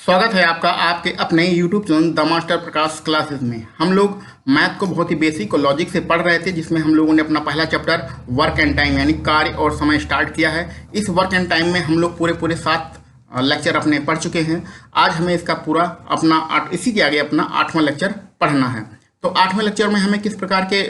स्वागत है आपका आपके अपने YouTube channel the master Prakash classes में। हम लोग मैथ को बहुत ही बेसिक और लॉजिक से पढ़ रहे थे, जिसमें हम लोगों ने अपना पहला चैप्टर वर्क एंड टाइम यानी कार्य और समय स्टार्ट किया है। इस वर्क एंड टाइम में हम लोग पूरे 7 लेक्चर अपने पढ़ चुके हैं। आज हमें इसका पूरा अपना इसी के आगे अपना 8वां लेक्चर पढ़ना है। तो 8वें लेक्चर में हमें किस प्रकार के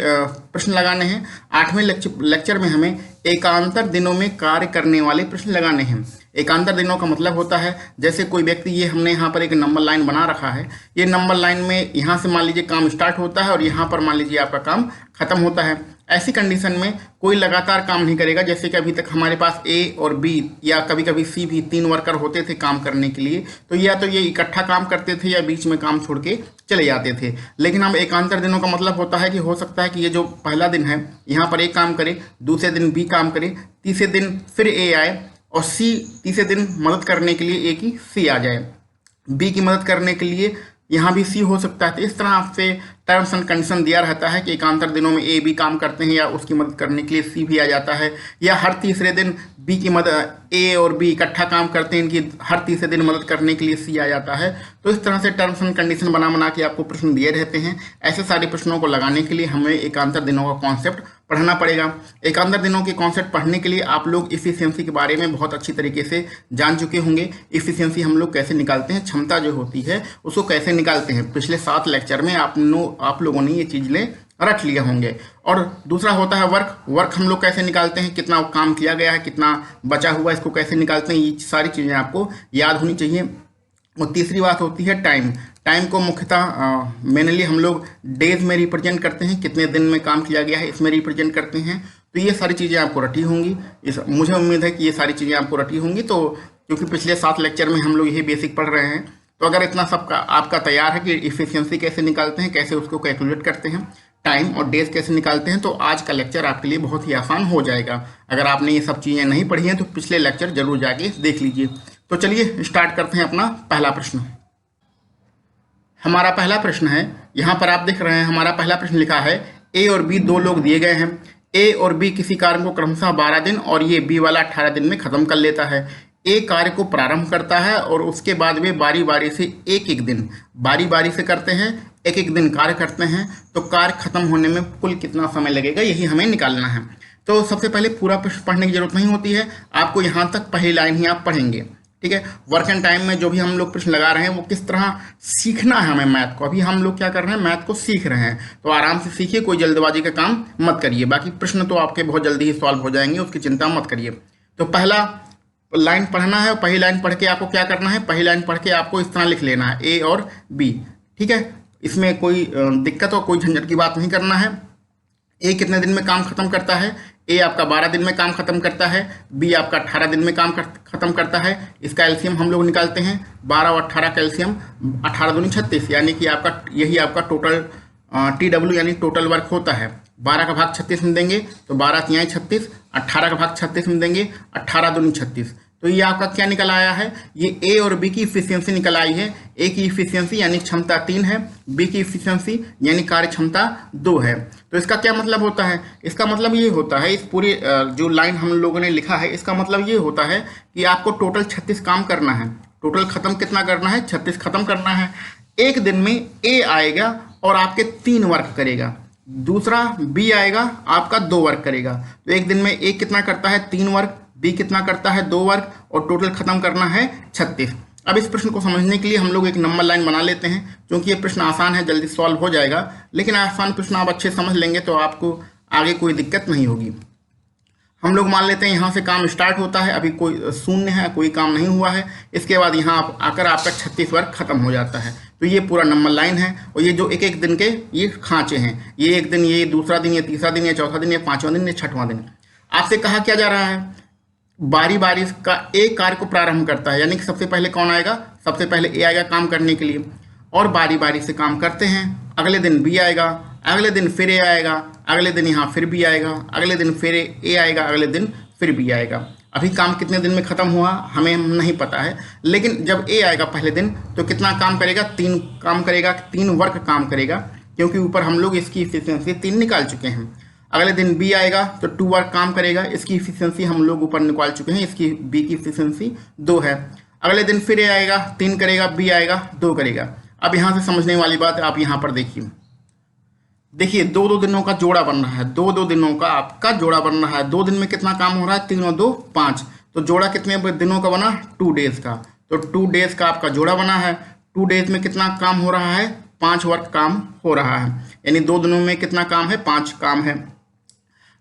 प्रश्न लगाने हैं? 8वें लेक्चर में हमें एकांतर दिनों में कार्य करने वाले प्रश्न लगाने हैं। एकांतर दिनों का मतलब होता है, जैसे कोई व्यक्ति, ये हमने यहाँ पर एक नंबर लाइन बना रखा है। ये नंबर लाइन में यहाँ से मान लीजिए काम स्टार्ट होता है और यहाँ पर मान लीजिए आपका काम खत्म होता है। ऐसी कंडीशन में कोई लगातार काम नहीं करेगा। जैसे कि अभी तक हमारे पास ए और बी या कभी कभी सी भी 3 वर्कर होते थे काम करने के लिए, तो या तो ये इकट्ठा काम करते थे या बीच में काम छोड़ के चले जाते थे। लेकिन हम एकांतर दिनों का मतलब होता है कि हो सकता है कि ये जो पहला दिन है यहाँ पर ए काम करे, दूसरे दिन बी काम करे, तीसरे दिन फिर ए आए और सी तीसरे दिन मदद करने के लिए ए की सी आ जाए, बी की मदद करने के लिए यहाँ भी सी हो सकता है। तो इस तरह आपसे टर्म्स एंड कंडीशन दिया रहता है कि एकांतर दिनों में ए बी काम करते हैं या उसकी मदद करने के लिए सी भी आ जाता है, या हर तीसरे दिन बी की मदद ए और बी इकट्ठा काम करते हैं, इनकी हर तीसरे दिन मदद करने के लिए सी आ जाता है। तो इस तरह से टर्म्स एंड कंडीशन बना के आपको प्रश्न दिए रहते हैं। ऐसे सारे प्रश्नों को लगाने के लिए हमें एकांतर दिनों का कॉन्सेप्ट पढ़ना पड़ेगा। एकांतर दिनों के कॉन्सेप्ट पढ़ने के लिए आप लोग इफिशियंसी के बारे में बहुत अच्छी तरीके से जान चुके होंगे। इफिशियंसी हम लोग कैसे निकालते हैं, क्षमता जो होती है उसको कैसे निकालते हैं, पिछले 7 लेक्चर में आप लोगों ने ये चीज़ें रख लिए होंगे। और दूसरा होता है वर्क हम लोग कैसे निकालते हैं, कितना काम किया गया है, कितना बचा हुआ, इसको कैसे निकालते हैं, ये सारी चीज़ें आपको याद होनी चाहिए। और तीसरी बात होती है टाइम को मुख्यतः मेनली हम लोग डेज में रिप्रेजेंट करते हैं, कितने दिन में काम किया गया है इसमें रिप्रेजेंट करते हैं। तो ये सारी चीज़ें आपको रटी होंगी, मुझे उम्मीद है कि ये सारी चीज़ें आपको रटी होंगी। तो क्योंकि पिछले 7 लेक्चर में हम लोग यही बेसिक पढ़ रहे हैं, तो अगर इतना सब आपका तैयार है कि इफिशियंसी कैसे निकालते हैं, कैसे उसको कैलकुलेट करते हैं, टाइम और डेज कैसे निकालते हैं, तो आज का लेक्चर आपके लिए बहुत ही आसान हो जाएगा। अगर आपने ये सब चीज़ें नहीं पढ़ी हैं तो पिछले लेक्चर जरूर जाके देख लीजिए। तो चलिए स्टार्ट करते हैं अपना पहला प्रश्न। हमारा पहला प्रश्न है, यहाँ पर आप देख रहे हैं हमारा पहला प्रश्न लिखा है, ए और बी 2 लोग दिए गए हैं। ए और बी किसी कार्य को क्रमशः 12 दिन और ये बी वाला 18 दिन में खत्म कर लेता है। ए कार्य को प्रारंभ करता है और उसके बाद वे बारी बारी से एक दिन करते हैं, एक दिन कार्य करते हैं। तो कार्य खत्म होने में कुल कितना समय लगेगा, यही हमें निकालना है। तो सबसे पहले पूरा प्रश्न पढ़ने की जरूरत नहीं होती है, आपको यहाँ तक पहली लाइन ही आप पढ़ेंगे, ठीक है। वर्क एंड टाइम में जो भी हम लोग प्रश्न लगा रहे हैं वो किस तरह सीखना है हमें मैथ को। अभी हम लोग क्या कर रहे हैं, मैथ को सीख रहे हैं, तो आराम से सीखिए, कोई जल्दबाजी का काम मत करिए। बाकी प्रश्न तो आपके बहुत जल्दी ही सॉल्व हो जाएंगे, उसकी चिंता मत करिए। तो पहला लाइन पढ़ना है, और पहली लाइन पढ़ के आपको क्या करना है, पहली लाइन पढ़ के आपको इस तरह लिख लेना है, ए और बी, ठीक है। इसमें कोई दिक्कत और कोई झंझट की बात नहीं करना है। ए कितने दिन में काम खत्म करता है, ए आपका 12 दिन में काम खत्म करता है, बी आपका 18 दिन में काम खत्म करता है। इसका एलसीएम हम लोग निकालते हैं, 12 और 18 का एलसीएम 18 दूनी 36, यानी कि आपका यही आपका टोटल TW यानी टोटल वर्क होता है। 12 का भाग 36 में देंगे तो 12 तिहाई 36, 18 का भाग 36 में देंगे 18 दूनी 36। तो ये आपका क्या निकल आया है, ये ए और बी की इफिशियंसी निकल आई है। ए की इफिशियंसी यानी क्षमता 3 है, बी की इफिशियंसी यानी कार्य क्षमता 2 है। तो इसका क्या मतलब होता है, इसका मतलब ये होता है, इस पूरे जो लाइन हम लोगों ने लिखा है इसका मतलब ये होता है कि आपको टोटल 36 काम करना है। टोटल खत्म कितना करना है, 36 खत्म करना है। एक दिन में ए आएगा और आपके 3 वर्क करेगा, दूसरा बी आएगा आपका 2 वर्क करेगा। तो एक दिन में ए कितना करता है, 3 वर्क, बी कितना करता है, 2 वर्क, और टोटल खत्म करना है 36। अब इस प्रश्न को समझने के लिए हम लोग एक नंबर लाइन बना लेते हैं, क्योंकि ये प्रश्न आसान है, जल्दी सॉल्व हो जाएगा। लेकिन आसान प्रश्न आप अच्छे समझ लेंगे तो आपको आगे कोई दिक्कत नहीं होगी। हम लोग मान लेते हैं यहाँ से काम स्टार्ट होता है, अभी कोई शून्य है, कोई काम नहीं हुआ है। इसके बाद यहाँ आकर आपका 36 वर्क खत्म हो जाता है। तो ये पूरा नंबर लाइन है, और ये जो एक दिन के ये खांचे हैं, ये एक दिन, ये दूसरा दिन, ये तीसरा दिन, ये चौथा दिन, ये 5वां दिन, ये 6वां दिन। आपसे कहा क्या जा रहा है, बारी बारी का एक कार्य को प्रारंभ करता है, यानी कि सबसे पहले कौन आएगा, सबसे पहले ए आएगा काम करने के लिए, और बारी बारी से काम करते हैं। अगले दिन बी आएगा, अगले दिन फिर ए आएगा, अगले दिन यहाँ फिर बी आएगा, अगले दिन फिर ए आएगा, अगले दिन फिर बी आएगा। अभी काम कितने दिन में ख़त्म हुआ हमें नहीं पता है, लेकिन जब ए आएगा पहले दिन तो कितना काम करेगा, 3 काम करेगा, 3 वर्क काम करेगा, क्योंकि ऊपर हम लोग इसकी इफिशियंसी 3 निकाल चुके हैं। अगले दिन बी आएगा तो 2 वर्क काम करेगा, इसकी इफिशियंसी हम लोग ऊपर निकाल चुके हैं, इसकी बी की इफिशियंसी 2 है। अगले दिन फिर ए आएगा 3 करेगा, बी आएगा 2 करेगा। अब यहाँ से समझने वाली बात आप यहाँ पर देखिए 2 दिनों का जोड़ा बन रहा है, 2 दिनों का आपका जोड़ा बन रहा है। 2 दिन में कितना काम हो रहा है, 3 और 2 5, तो जोड़ा कितने दिनों का बना, 2 डेज का। तो 2 डेज का आपका जोड़ा बना है। 2 डेज में कितना काम हो रहा है, 5 वर्क काम हो रहा है, यानी 2 दिनों में कितना काम है, 5 काम है।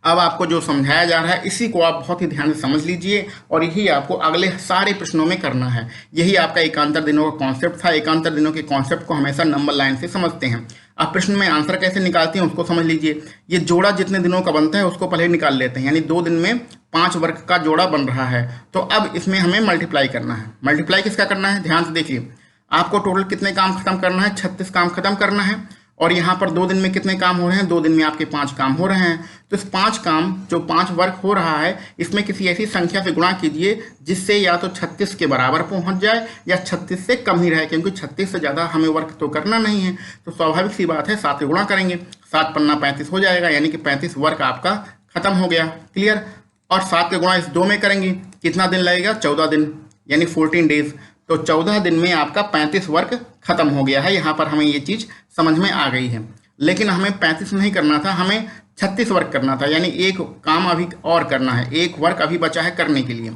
अब आपको जो समझाया जा रहा है इसी को आप बहुत ही ध्यान से समझ लीजिए और यही आपको अगले सारे प्रश्नों में करना है। यही आपका एकांतर दिनों का कॉन्सेप्ट था। एकांतर दिनों के कॉन्सेप्ट को हमेशा नंबर लाइन से समझते हैं। आप प्रश्न में आंसर कैसे निकालते हैं उसको समझ लीजिए। ये जोड़ा जितने दिनों का बनता है उसको पहले निकाल लेते हैं, यानी 2 दिन में 5 वर्ग का जोड़ा बन रहा है। तो अब इसमें हमें मल्टीप्लाई करना है। मल्टीप्लाई किसका करना है, ध्यान से देखिए। आपको टोटल कितने काम खत्म करना है, 36 काम खत्म करना है। और यहाँ पर 2 दिन में कितने काम हो रहे हैं, 2 दिन में आपके 5 काम हो रहे हैं। तो इस 5 काम जो 5 वर्ग हो रहा है इसमें किसी ऐसी संख्या से गुणा कीजिए जिससे या तो 36 के बराबर पहुँच जाए या 36 से कम ही रहे, क्योंकि 36 से ज़्यादा हमें वर्ग तो करना नहीं है। तो स्वाभाविक सी बात है 7 से गुणा करेंगे, 7 पन्ना 35 हो जाएगा, यानी कि 35 वर्ग आपका खत्म हो गया। क्लियर। और 7 के गुणा इस 2 में करेंगे, कितना दिन लगेगा, 14 दिन, यानी 14 डेज। तो 14 दिन में आपका 35 वर्ग खत्म हो गया है। यहाँ पर हमें ये चीज़ समझ में आ गई है। लेकिन हमें 35 नहीं करना था, हमें 36 वर्ग करना था, यानी एक काम अभी और करना है, एक वर्ग अभी बचा है करने के लिए।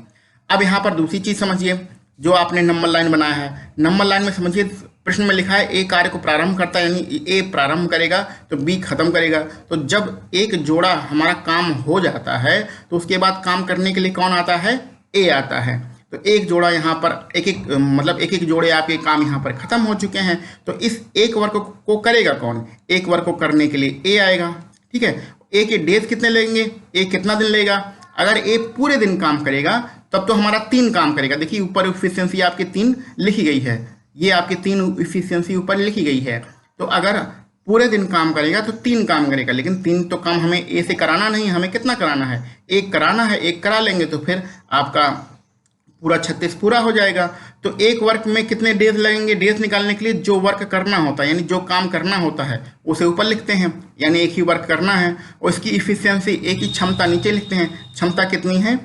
अब यहाँ पर दूसरी चीज़ समझिए, जो आपने नंबर लाइन बनाया है, नंबर लाइन में समझिए प्रश्न में लिखा है ए कार्य को प्रारंभ करता है, यानी ए प्रारंभ करेगा तो बी खत्म करेगा। तो जब एक जोड़ा हमारा काम हो जाता है तो उसके बाद काम करने के लिए कौन आता है, ए आता है। तो एक जोड़ा यहाँ पर एक जोड़े आपके काम यहाँ पर खत्म हो चुके हैं। तो इस एक वर्ग को करेगा कौन, एक वर्ग को करने के लिए ए आएगा। ठीक है। ए के डेज कितने लेंगे, ए कितना दिन लेगा, अगर ए पूरे दिन काम करेगा तब तो हमारा 3 काम करेगा। देखिए ऊपर इफिशियंसी आपकी 3 लिखी गई है, ये आपकी 3 इफिशियंसी ऊपर लिखी गई है। तो अगर पूरे दिन काम करेगा तो 3 काम करेगा, लेकिन 3 तो काम हमें ए से कराना नहीं, हमें कितना कराना है, 1 कराना है। 1 करा लेंगे तो फिर आपका पूरा 36 पूरा हो जाएगा। तो एक वर्क में कितने डेज लगेंगे, डेज निकालने के लिए जो वर्क करना होता है, यानी जो काम करना होता है उसे ऊपर लिखते हैं, यानी एक ही वर्क करना है। और इसकी इफिशियंसी, एक ही क्षमता नीचे लिखते हैं। क्षमता कितनी है,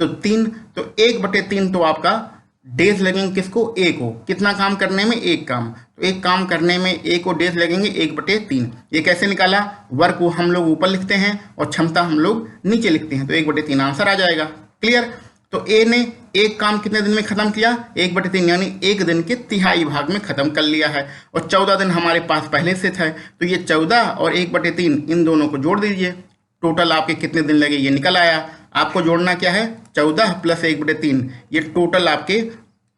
तो 3। तो 1/3 तो आपका डेज लगेंगे किसको, ए को। कितना काम करने में, एक काम। तो एक काम करने में ए को डेज लगेंगे 1/3। ये कैसे निकाला, वर्क को हम लोग ऊपर लिखते हैं और क्षमता हम लोग नीचे लिखते हैं, तो 1/3 आंसर आ जाएगा। क्लियर। तो ए ने एक काम कितने दिन में खत्म किया, 1/3, यानी 1 दिन के तिहाई भाग में खत्म कर लिया है। और 14 दिन हमारे पास पहले से था, तो ये 14 और 1/3 इन दोनों को जोड़ दीजिए, टोटल आपके कितने दिन लगे ये निकल आया। आपको जोड़ना क्या है, 14 + 1/3, ये टोटल आपके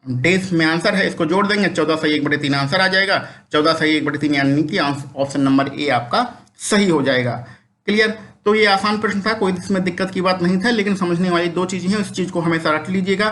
डेज में आंसर है। इसको जोड़ देंगे, 14 से 1/3 आंसर आ जाएगा। 14 से 1/3 यानी कि ऑप्शन नंबर ए आपका सही हो जाएगा। क्लियर। तो ये आसान प्रश्न था, कोई इसमें दिक्कत की बात नहीं था, लेकिन समझने वाली 2 चीज़ें हैं, उस चीज़ को हमेशा रट लीजिएगा।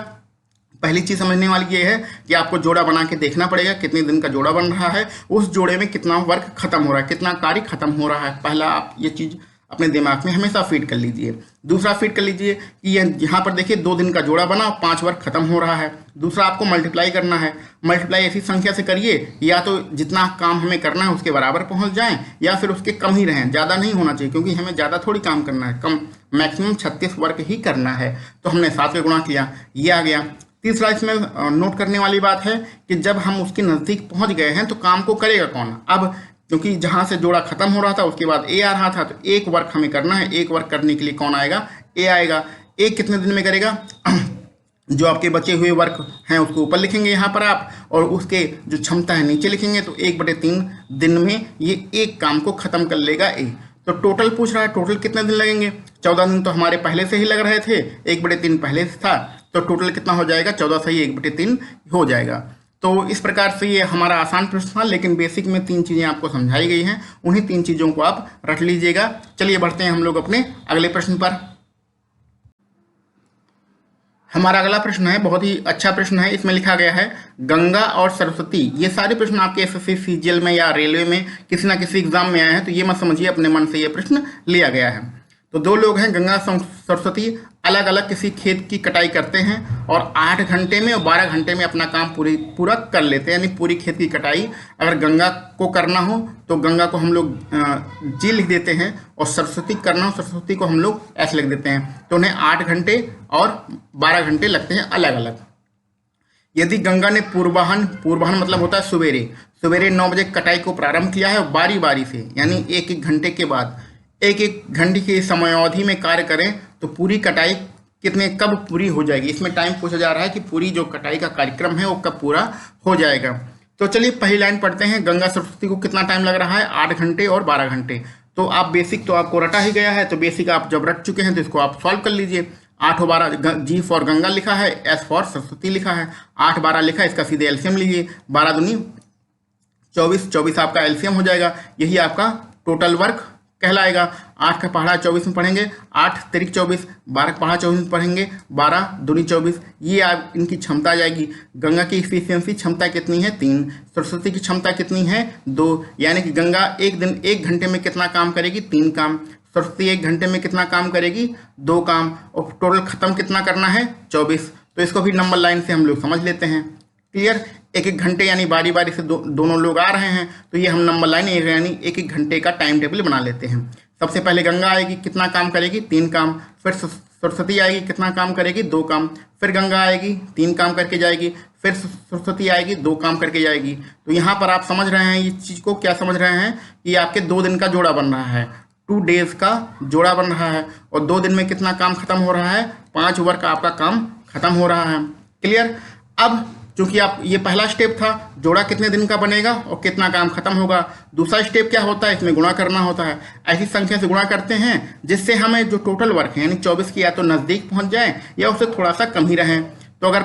पहली चीज़ समझने वाली ये है कि आपको जोड़ा बना के देखना पड़ेगा, कितने दिन का जोड़ा बन रहा है, उस जोड़े में कितना वर्क खत्म हो रहा है, कितना कार्य खत्म हो रहा है। पहला आप ये चीज़ अपने दिमाग में हमेशा फीड कर लीजिए। दूसरा फीड कर लीजिए कि यहाँ पर देखिए 2 दिन का जोड़ा बना, 5 वर्क खत्म हो रहा है। दूसरा आपको मल्टीप्लाई करना है। मल्टीप्लाई ऐसी संख्या से करिए या तो जितना काम हमें करना है उसके बराबर पहुँच जाएं या फिर उसके कम ही रहें, ज़्यादा नहीं होना चाहिए, क्योंकि हमें ज़्यादा थोड़ी काम करना है, कम मैक्सिमम 36 वर्क ही करना है। तो हमने 7 से गुणा किया, ये आ गया। तीसरा इसमें नोट करने वाली बात है कि जब हम उसके नज़दीक पहुँच गए हैं तो काम को करेगा कौन। अब क्योंकि जहाँ से जोड़ा खत्म हो रहा था उसके बाद ए आ रहा था, तो एक वर्क हमें करना है। एक वर्क करने के लिए कौन आएगा, ए आएगा। ए कितने दिन में करेगा, जो आपके बचे हुए वर्क हैं उसको ऊपर लिखेंगे यहाँ पर आप, और उसके जो क्षमता है नीचे लिखेंगे। तो 1/3 दिन में ये एक काम को खत्म कर लेगा ए। तो टोटल पूछ रहा है, टोटल कितने दिन लगेंगे, 14 दिन तो हमारे पहले से ही लग रहे थे, 1/3 पहले से था, तो टोटल कितना हो जाएगा, 14 से ही 1/3 हो जाएगा। तो इस प्रकार से ये हमारा आसान प्रश्न था, लेकिन बेसिक में 3 चीज़ें आपको समझाई गई हैं, उन्हीं 3 चीज़ों को आप रट लीजिएगा। चलिए बढ़ते हैं हम लोग अपने अगले प्रश्न पर। हमारा अगला प्रश्न है, बहुत ही अच्छा प्रश्न है। इसमें लिखा गया है गंगा और सरस्वती। ये सारे प्रश्न आपके एसएससी सीजीएल में या रेलवे में किसी ना किसी एग्जाम में आए हैं, तो ये मत समझिए अपने मन से ये प्रश्न लिया गया है। तो 2 लोग हैं, गंगा सरस्वती, अलग अलग किसी खेत की कटाई करते हैं और 8 घंटे में और 12 घंटे में अपना काम पूरा कर लेते हैं, यानी पूरी खेत की कटाई अगर गंगा को करना हो तो गंगा को हम लोग जी लिख देते हैं, और सरस्वती करना हो सरस्वती को हम लोग एस लिख देते हैं। तो उन्हें 8 घंटे और 12 घंटे लगते हैं अलग अलग। यदि गंगा ने पूर्वाहन मतलब होता है सवेरे 9 बजे कटाई को प्रारंभ किया है, बारी बारी से यानी एक एक घंटे के बाद एक एक घंटे की समयावधि में कार्य करें तो पूरी कटाई कब पूरी हो जाएगी। इसमें टाइम पूछा जा रहा है कि पूरी जो कटाई का कार्यक्रम है वो कब पूरा हो जाएगा। तो चलिए पहली लाइन पढ़ते हैं। गंगा सरस्वती को कितना टाइम लग रहा है? 8 घंटे और 12 घंटे। तो आप बेसिक तो आपको रटा ही गया है, तो बेसिक आप जब रट चुके हैं तो इसको आप सॉल्व कर लीजिए। 8 और 12, जी फॉर गंगा लिखा है, एस फॉर सरस्वती लिखा है, 8 12 लिखा है, इसका सीधे एलसीएम लीजिए। 12 दूनी 24, 24 आपका एलसीएम हो जाएगा, यही आपका टोटल वर्क कहलाएगा। 8 का पहाड़ा 24 में पढ़ेंगे, 8 तिरिक 24, 12 का पहाड़ा 24 में पढ़ेंगे, 12 दूनी 24, ये आप इनकी क्षमता आ जाएगी। गंगा की इफिशियंसी क्षमता कितनी है? 3। सरस्वती की क्षमता कितनी है? 2। यानी कि गंगा एक घंटे में कितना काम करेगी? 3 काम। सरस्वती 1 घंटे में कितना काम करेगी? 2 काम। और टोटल खत्म कितना करना है? 24। तो इसको भी नंबर लाइन से हम लोग समझ लेते हैं। क्लियर? एक एक घंटे यानी बारी बारी से दोनों लोग आ रहे हैं, तो ये हम नंबर लाइन यानी एक एक घंटे का टाइम टेबल बना लेते हैं। सबसे पहले गंगा आएगी, कितना काम करेगी? 3 काम। फिर सरस्वती आएगी, कितना काम करेगी? 2 काम। फिर गंगा आएगी, 3 काम करके जाएगी। फिर सरस्वती आएगी, 2 काम करके जाएगी। तो यहाँ पर आप समझ रहे हैं इस चीज़ को, क्या समझ रहे हैं कि आपके 2 दिन का जोड़ा बन रहा है, 2 डेज का जोड़ा बन रहा है। और 2 दिन में कितना काम खत्म हो रहा है? 5 वर्क आपका काम खत्म हो रहा है। क्लियर? अब चूंकि आप ये पहला स्टेप था, जोड़ा कितने दिन का बनेगा और कितना काम खत्म होगा। दूसरा स्टेप क्या होता है? इसमें गुणा करना होता है। ऐसी संख्या से गुणा करते हैं जिससे हमें जो टोटल वर्क है यानी 24 की या तो नज़दीक पहुंच जाए या उससे थोड़ा सा कम ही रहे। तो अगर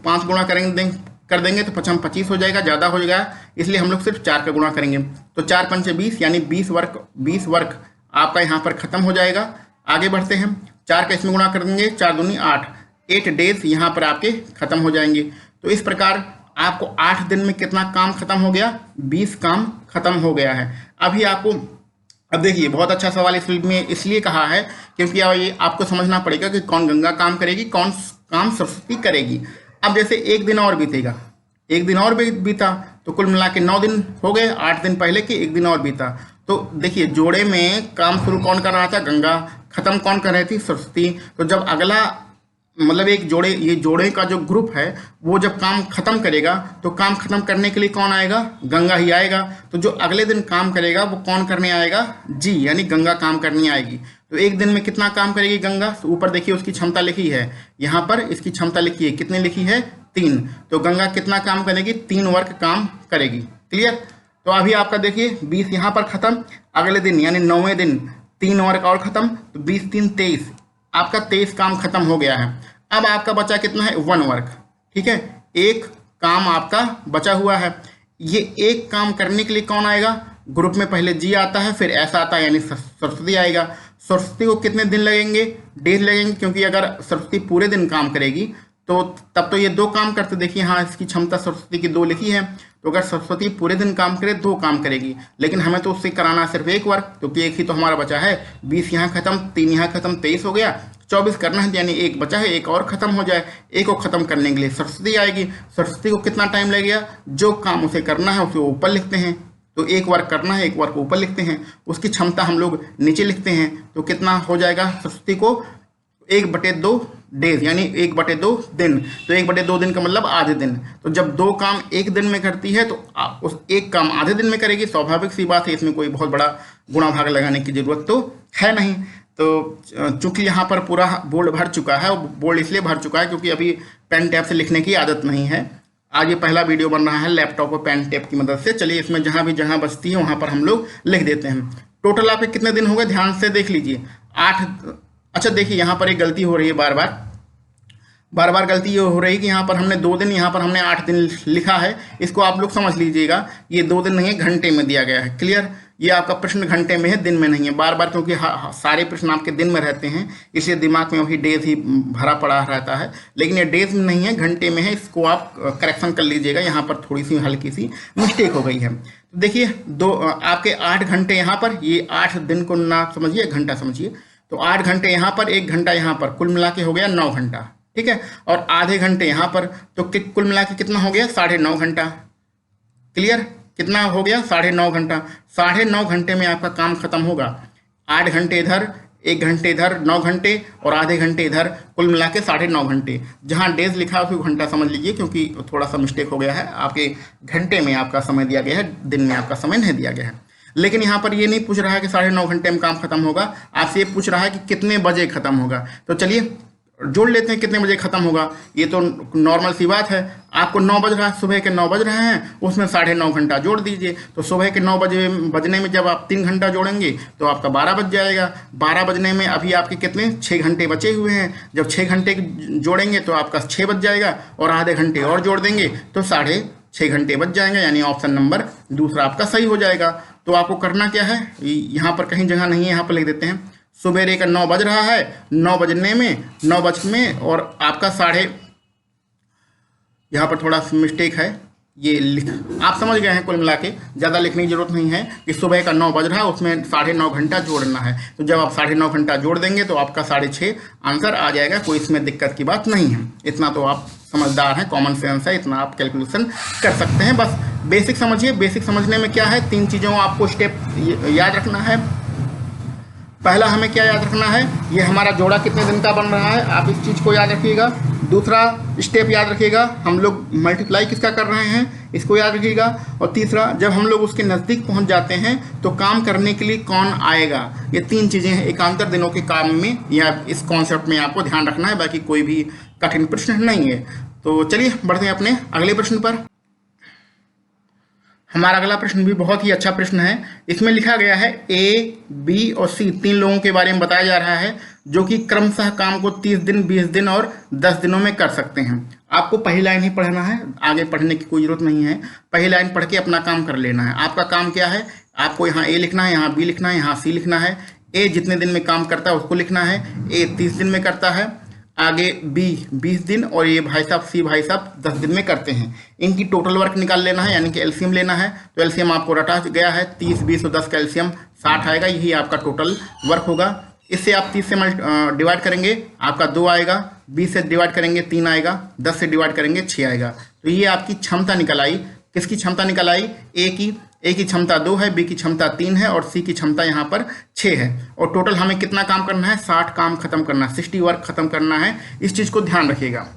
5 गुणा कर देंगे तो 25 हो जाएगा, ज़्यादा हो जाएगा, इसलिए हम लोग सिर्फ 4 का गुणा करेंगे। तो 4 पंचे 20 यानी 20 वर्क आपका यहाँ पर खत्म हो जाएगा। आगे बढ़ते हैं, 4 का इसमें गुणा कर देंगे, 4 दूनी 8 डेज यहाँ पर आपके खत्म हो जाएंगे। तो इस प्रकार आपको 8 दिन में कितना काम खत्म हो गया? 20 काम खत्म हो गया है। अभी आपको अब देखिए, बहुत अच्छा सवाल इस फील्ड में इसलिए कहा है क्योंकि ये आपको समझना पड़ेगा कि कौन गंगा काम करेगी, कौन काम सरस्वती करेगी। अब जैसे एक दिन और बीतेगा, एक दिन और बीता तो कुल मिला के 9 दिन हो गए। 8 दिन पहले कि एक दिन और बीता। तो देखिए, जोड़े में काम शुरू कौन कर रहा था? गंगा। खत्म कौन कर रही थी? सरस्वती। तो जब अगला मतलब ये जोड़े का जो ग्रुप है वो जब काम खत्म करेगा तो काम खत्म करने के लिए कौन आएगा? गंगा ही आएगा। तो जो अगले दिन काम करेगा वो कौन करने आएगा? जी यानी गंगा काम करनी आएगी। तो एक दिन में कितना काम करेगी गंगा? तो ऊपर देखिए उसकी क्षमता लिखी है, यहाँ पर इसकी क्षमता लिखी है, कितनी लिखी है? 3। तो गंगा कितना काम करेगी? 3 वर्क काम करेगी। क्लियर? तो अभी आपका देखिए 20 यहाँ पर खत्म, अगले दिन यानी 9वें दिन 3 वर्क और खत्म, तो 20 3 23, आपका 23 काम खत्म हो गया है। अब आपका बचा कितना है? 1 वर्क। ठीक है, एक काम आपका बचा हुआ है। ये एक काम करने के लिए कौन आएगा? ग्रुप में पहले जी आता है, फिर ऐसा आता है यानी सरस्वती आएगा। सरस्वती को कितने दिन लगेंगे? डेज लगेंगे, क्योंकि अगर सरस्वती पूरे दिन काम करेगी तो तब तो ये 2 काम करते। देखिए हाँ, इसकी क्षमता सरस्वती की 2 लिखी है। तो अगर सरस्वती पूरे दिन काम करे 2 काम करेगी, लेकिन हमें तो उससे कराना सिर्फ 1 वर्क, क्योंकि एक ही तो हमारा बचा है। 20 यहाँ खत्म, 3 यहाँ खत्म, 23 हो गया। 24 करना है यानी 1 बचा है, 1 और खत्म हो जाए। 1 को खत्म करने के लिए सरस्वती आएगी। सरस्वती को कितना टाइम लगेगा? जो काम उसे करना है उसे ऊपर लिखते हैं। तो 1 वर्क करना है, 1 वर्क ऊपर लिखते हैं, उसकी क्षमता हम लोग नीचे लिखते हैं। तो कितना हो जाएगा सरस्वती को? 1/2 डेज यानी 1/2 दिन। तो 1/2 दिन का मतलब आधे दिन। तो जब 2 काम एक दिन में करती है तो उस एक काम आधे दिन में करेगी। स्वाभाविक सी बात है, इसमें कोई बहुत बड़ा गुणा भाग लगाने की जरूरत तो है नहीं। तो चूंकि यहाँ पर पूरा बोर्ड भर चुका है, बोर्ड इसलिए भर चुका है क्योंकि अभी पेन टैप से लिखने की आदत नहीं है। आज ये पहला वीडियो बन रहा है लैपटॉप और पेन टैप की मदद से। चलिए इसमें जहाँ बचती है वहाँ पर हम लोग लिख देते हैं। टोटल आपके कितने दिन हो गए? ध्यान से देख लीजिए, 8। अच्छा देखिए, यहाँ पर एक गलती हो रही है, बार बार गलती ये हो रही है कि यहाँ पर हमने 2 दिन, यहाँ पर हमने 8 दिन लिखा है। इसको आप लोग समझ लीजिएगा, ये 2 दिन नहीं है, घंटे में दिया गया है। क्लियर? ये आपका प्रश्न घंटे में है, दिन में नहीं है। बार बार क्योंकि सारे प्रश्न आपके दिन में रहते हैं, इसलिए दिमाग में वही डेज ही भरा पड़ा रहता है। लेकिन ये डेज में नहीं है, घंटे में है। इसको आप करेक्शन कर लीजिएगा, यहाँ पर थोड़ी सी हल्की सी मिस्टेक हो गई है। तो देखिए आपके 8 घंटे यहाँ पर, ये 8 दिन को ना समझिए, घंटा समझिए। तो 8 घंटे यहाँ पर, 1 घंटा यहाँ पर, कुल मिला के हो गया 9 घंटा। ठीक है, और आधे घंटे यहाँ पर, तो कुल मिला के कितना हो गया? 9.5 घंटा। क्लियर? कितना हो गया? 9.5 घंटा। 9.5 घंटे में आपका काम खत्म होगा। 8 घंटे इधर, 1 घंटे इधर 9 घंटे और आधे घंटे इधर, कुल मिला के 9.5 घंटे। जहाँ डेज लिखा है उसको घंटा समझ लीजिए, क्योंकि थोड़ा सा मिस्टेक हो गया है, आपके घंटे में आपका समय दिया गया है, दिन में आपका समय नहीं दिया गया है। लेकिन यहाँ पर ये नहीं पूछ रहा है कि 9.5 घंटे में काम खत्म होगा, आपसे ये पूछ रहा है कि कितने बजे खत्म होगा। तो चलिए जोड़ लेते हैं कितने बजे खत्म होगा। ये तो नॉर्मल सी बात है, आपको 9 बज रहा है, सुबह के 9 बज रहे हैं, उसमें 9.5 घंटा जोड़ दीजिए। तो सुबह के 9 बजे बजने में जब आप 3 घंटा जोड़ेंगे तो आपका 12 बज जाएगा। 12 बजने में अभी आपके कितने 6 घंटे बचे हुए हैं, जब 6 घंटे जोड़ेंगे तो आपका 6 बज जाएगा, और आधे घंटे और जोड़ देंगे तो 6.5 घंटे बच जाएंगे, यानी ऑप्शन नंबर दूसरा आपका सही हो जाएगा। तो आपको करना क्या है, यहाँ पर कहीं जगह नहीं है, यहाँ पर लिख देते हैं सुबेरे का 9 बज रहा है, 9 बजने में 9 बज में और आपका यहाँ पर थोड़ा सा मिस्टेक है, ये आप समझ गए हैं। कुल मिला के ज़्यादा लिखने की जरूरत नहीं है कि सुबह का 9 बज रहा है, उसमें 9.5 घंटा जोड़ना है। तो जब आप 9.5 घंटा जोड़ देंगे तो आपका 6.5 आंसर आ जाएगा, कोई इसमें दिक्कत की बात नहीं है। इतना तो आप समझदार हैं, कॉमन सेंस है, इतना आप कैलकुलेशन कर सकते हैं। बस बेसिक समझिए। बेसिक समझने में क्या है, 3 चीज़ों आपको स्टेप याद रखना है। पहला हमें क्या याद रखना है, ये हमारा जोड़ा कितने दिन का बन रहा है, आप इस चीज़ को याद रखिएगा। दूसरा स्टेप याद रखिएगा, हम लोग मल्टीप्लाई किसका कर रहे हैं, इसको याद रखिएगा। और तीसरा, जब हम लोग उसके नज़दीक पहुंच जाते हैं तो काम करने के लिए कौन आएगा। ये 3 चीज़ें हैं एकांतर दिनों के काम में, या इस कॉन्सेप्ट में आपको ध्यान रखना है, बाकी कोई भी कठिन प्रश्न नहीं है। तो चलिए बढ़ते हैं अपने अगले प्रश्न पर। हमारा अगला प्रश्न भी बहुत ही अच्छा प्रश्न है। इसमें लिखा गया है ए, बी और सी 3 लोगों के बारे में बताया जा रहा है, जो कि क्रमशः काम को 30 दिन, 20 दिन और 10 दिनों में कर सकते हैं। आपको पहली लाइन ही पढ़ना है, आगे पढ़ने की कोई जरूरत नहीं है। पहली लाइन पढ़ के अपना काम कर लेना है। आपका काम क्या है, आपको यहाँ ए लिखना है, यहाँ बी लिखना है, यहाँ सी लिखना है। ए जितने दिन में काम करता है उसको लिखना है, ए 30 दिन में करता है, आगे बी 20 दिन और ये भाई साहब सी भाई साहब 10 दिन में करते हैं। इनकी टोटल वर्क निकाल लेना है, यानी कि एलसीएम लेना है। तो एलसीएम आपको रटा गया है, 30, 20 और 10 का एलसीएम 60 आएगा, यही आपका टोटल वर्क होगा। इससे आप 30 से डिवाइड करेंगे, आपका 2 आएगा, 20 से डिवाइड करेंगे 3 आएगा, 10 से डिवाइड करेंगे 6 आएगा। तो ये आपकी क्षमता निकल आई। किसकी क्षमता निकल आई, ए की क्षमता 2 है, बी की क्षमता 3 है और सी की क्षमता यहाँ पर 6 है। और टोटल हमें कितना काम करना है, 60 काम खत्म करना है, 60 वर्क खत्म करना है। इस चीज़ को ध्यान रखिएगा।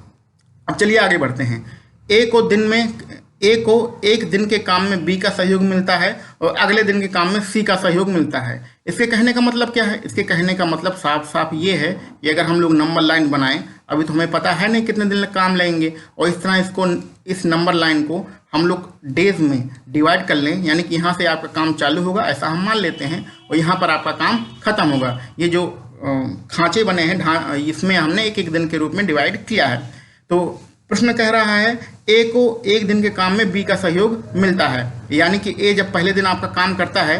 अब चलिए आगे बढ़ते हैं। ए को एक दिन के काम में बी का सहयोग मिलता है और अगले दिन के काम में सी का सहयोग मिलता है। इसके कहने का मतलब क्या है, इसके कहने का मतलब साफ साफ ये है कि अगर हम लोग नंबर लाइन बनाएं, अभी तो हमें पता है नहीं कितने दिन काम लगेंगे, और इस तरह इस नंबर लाइन को हम लोग डेज में डिवाइड कर लें, यानी कि यहाँ से आपका काम चालू होगा, ऐसा हम मान लेते हैं, और यहाँ पर आपका काम खत्म होगा। ये जो खांचे बने हैं इसमें हमने एक दिन के रूप में डिवाइड किया है। तो प्रश्न कह रहा है ए को एक दिन के काम में बी का सहयोग मिलता है, यानी कि ए जब पहले दिन आपका काम करता है,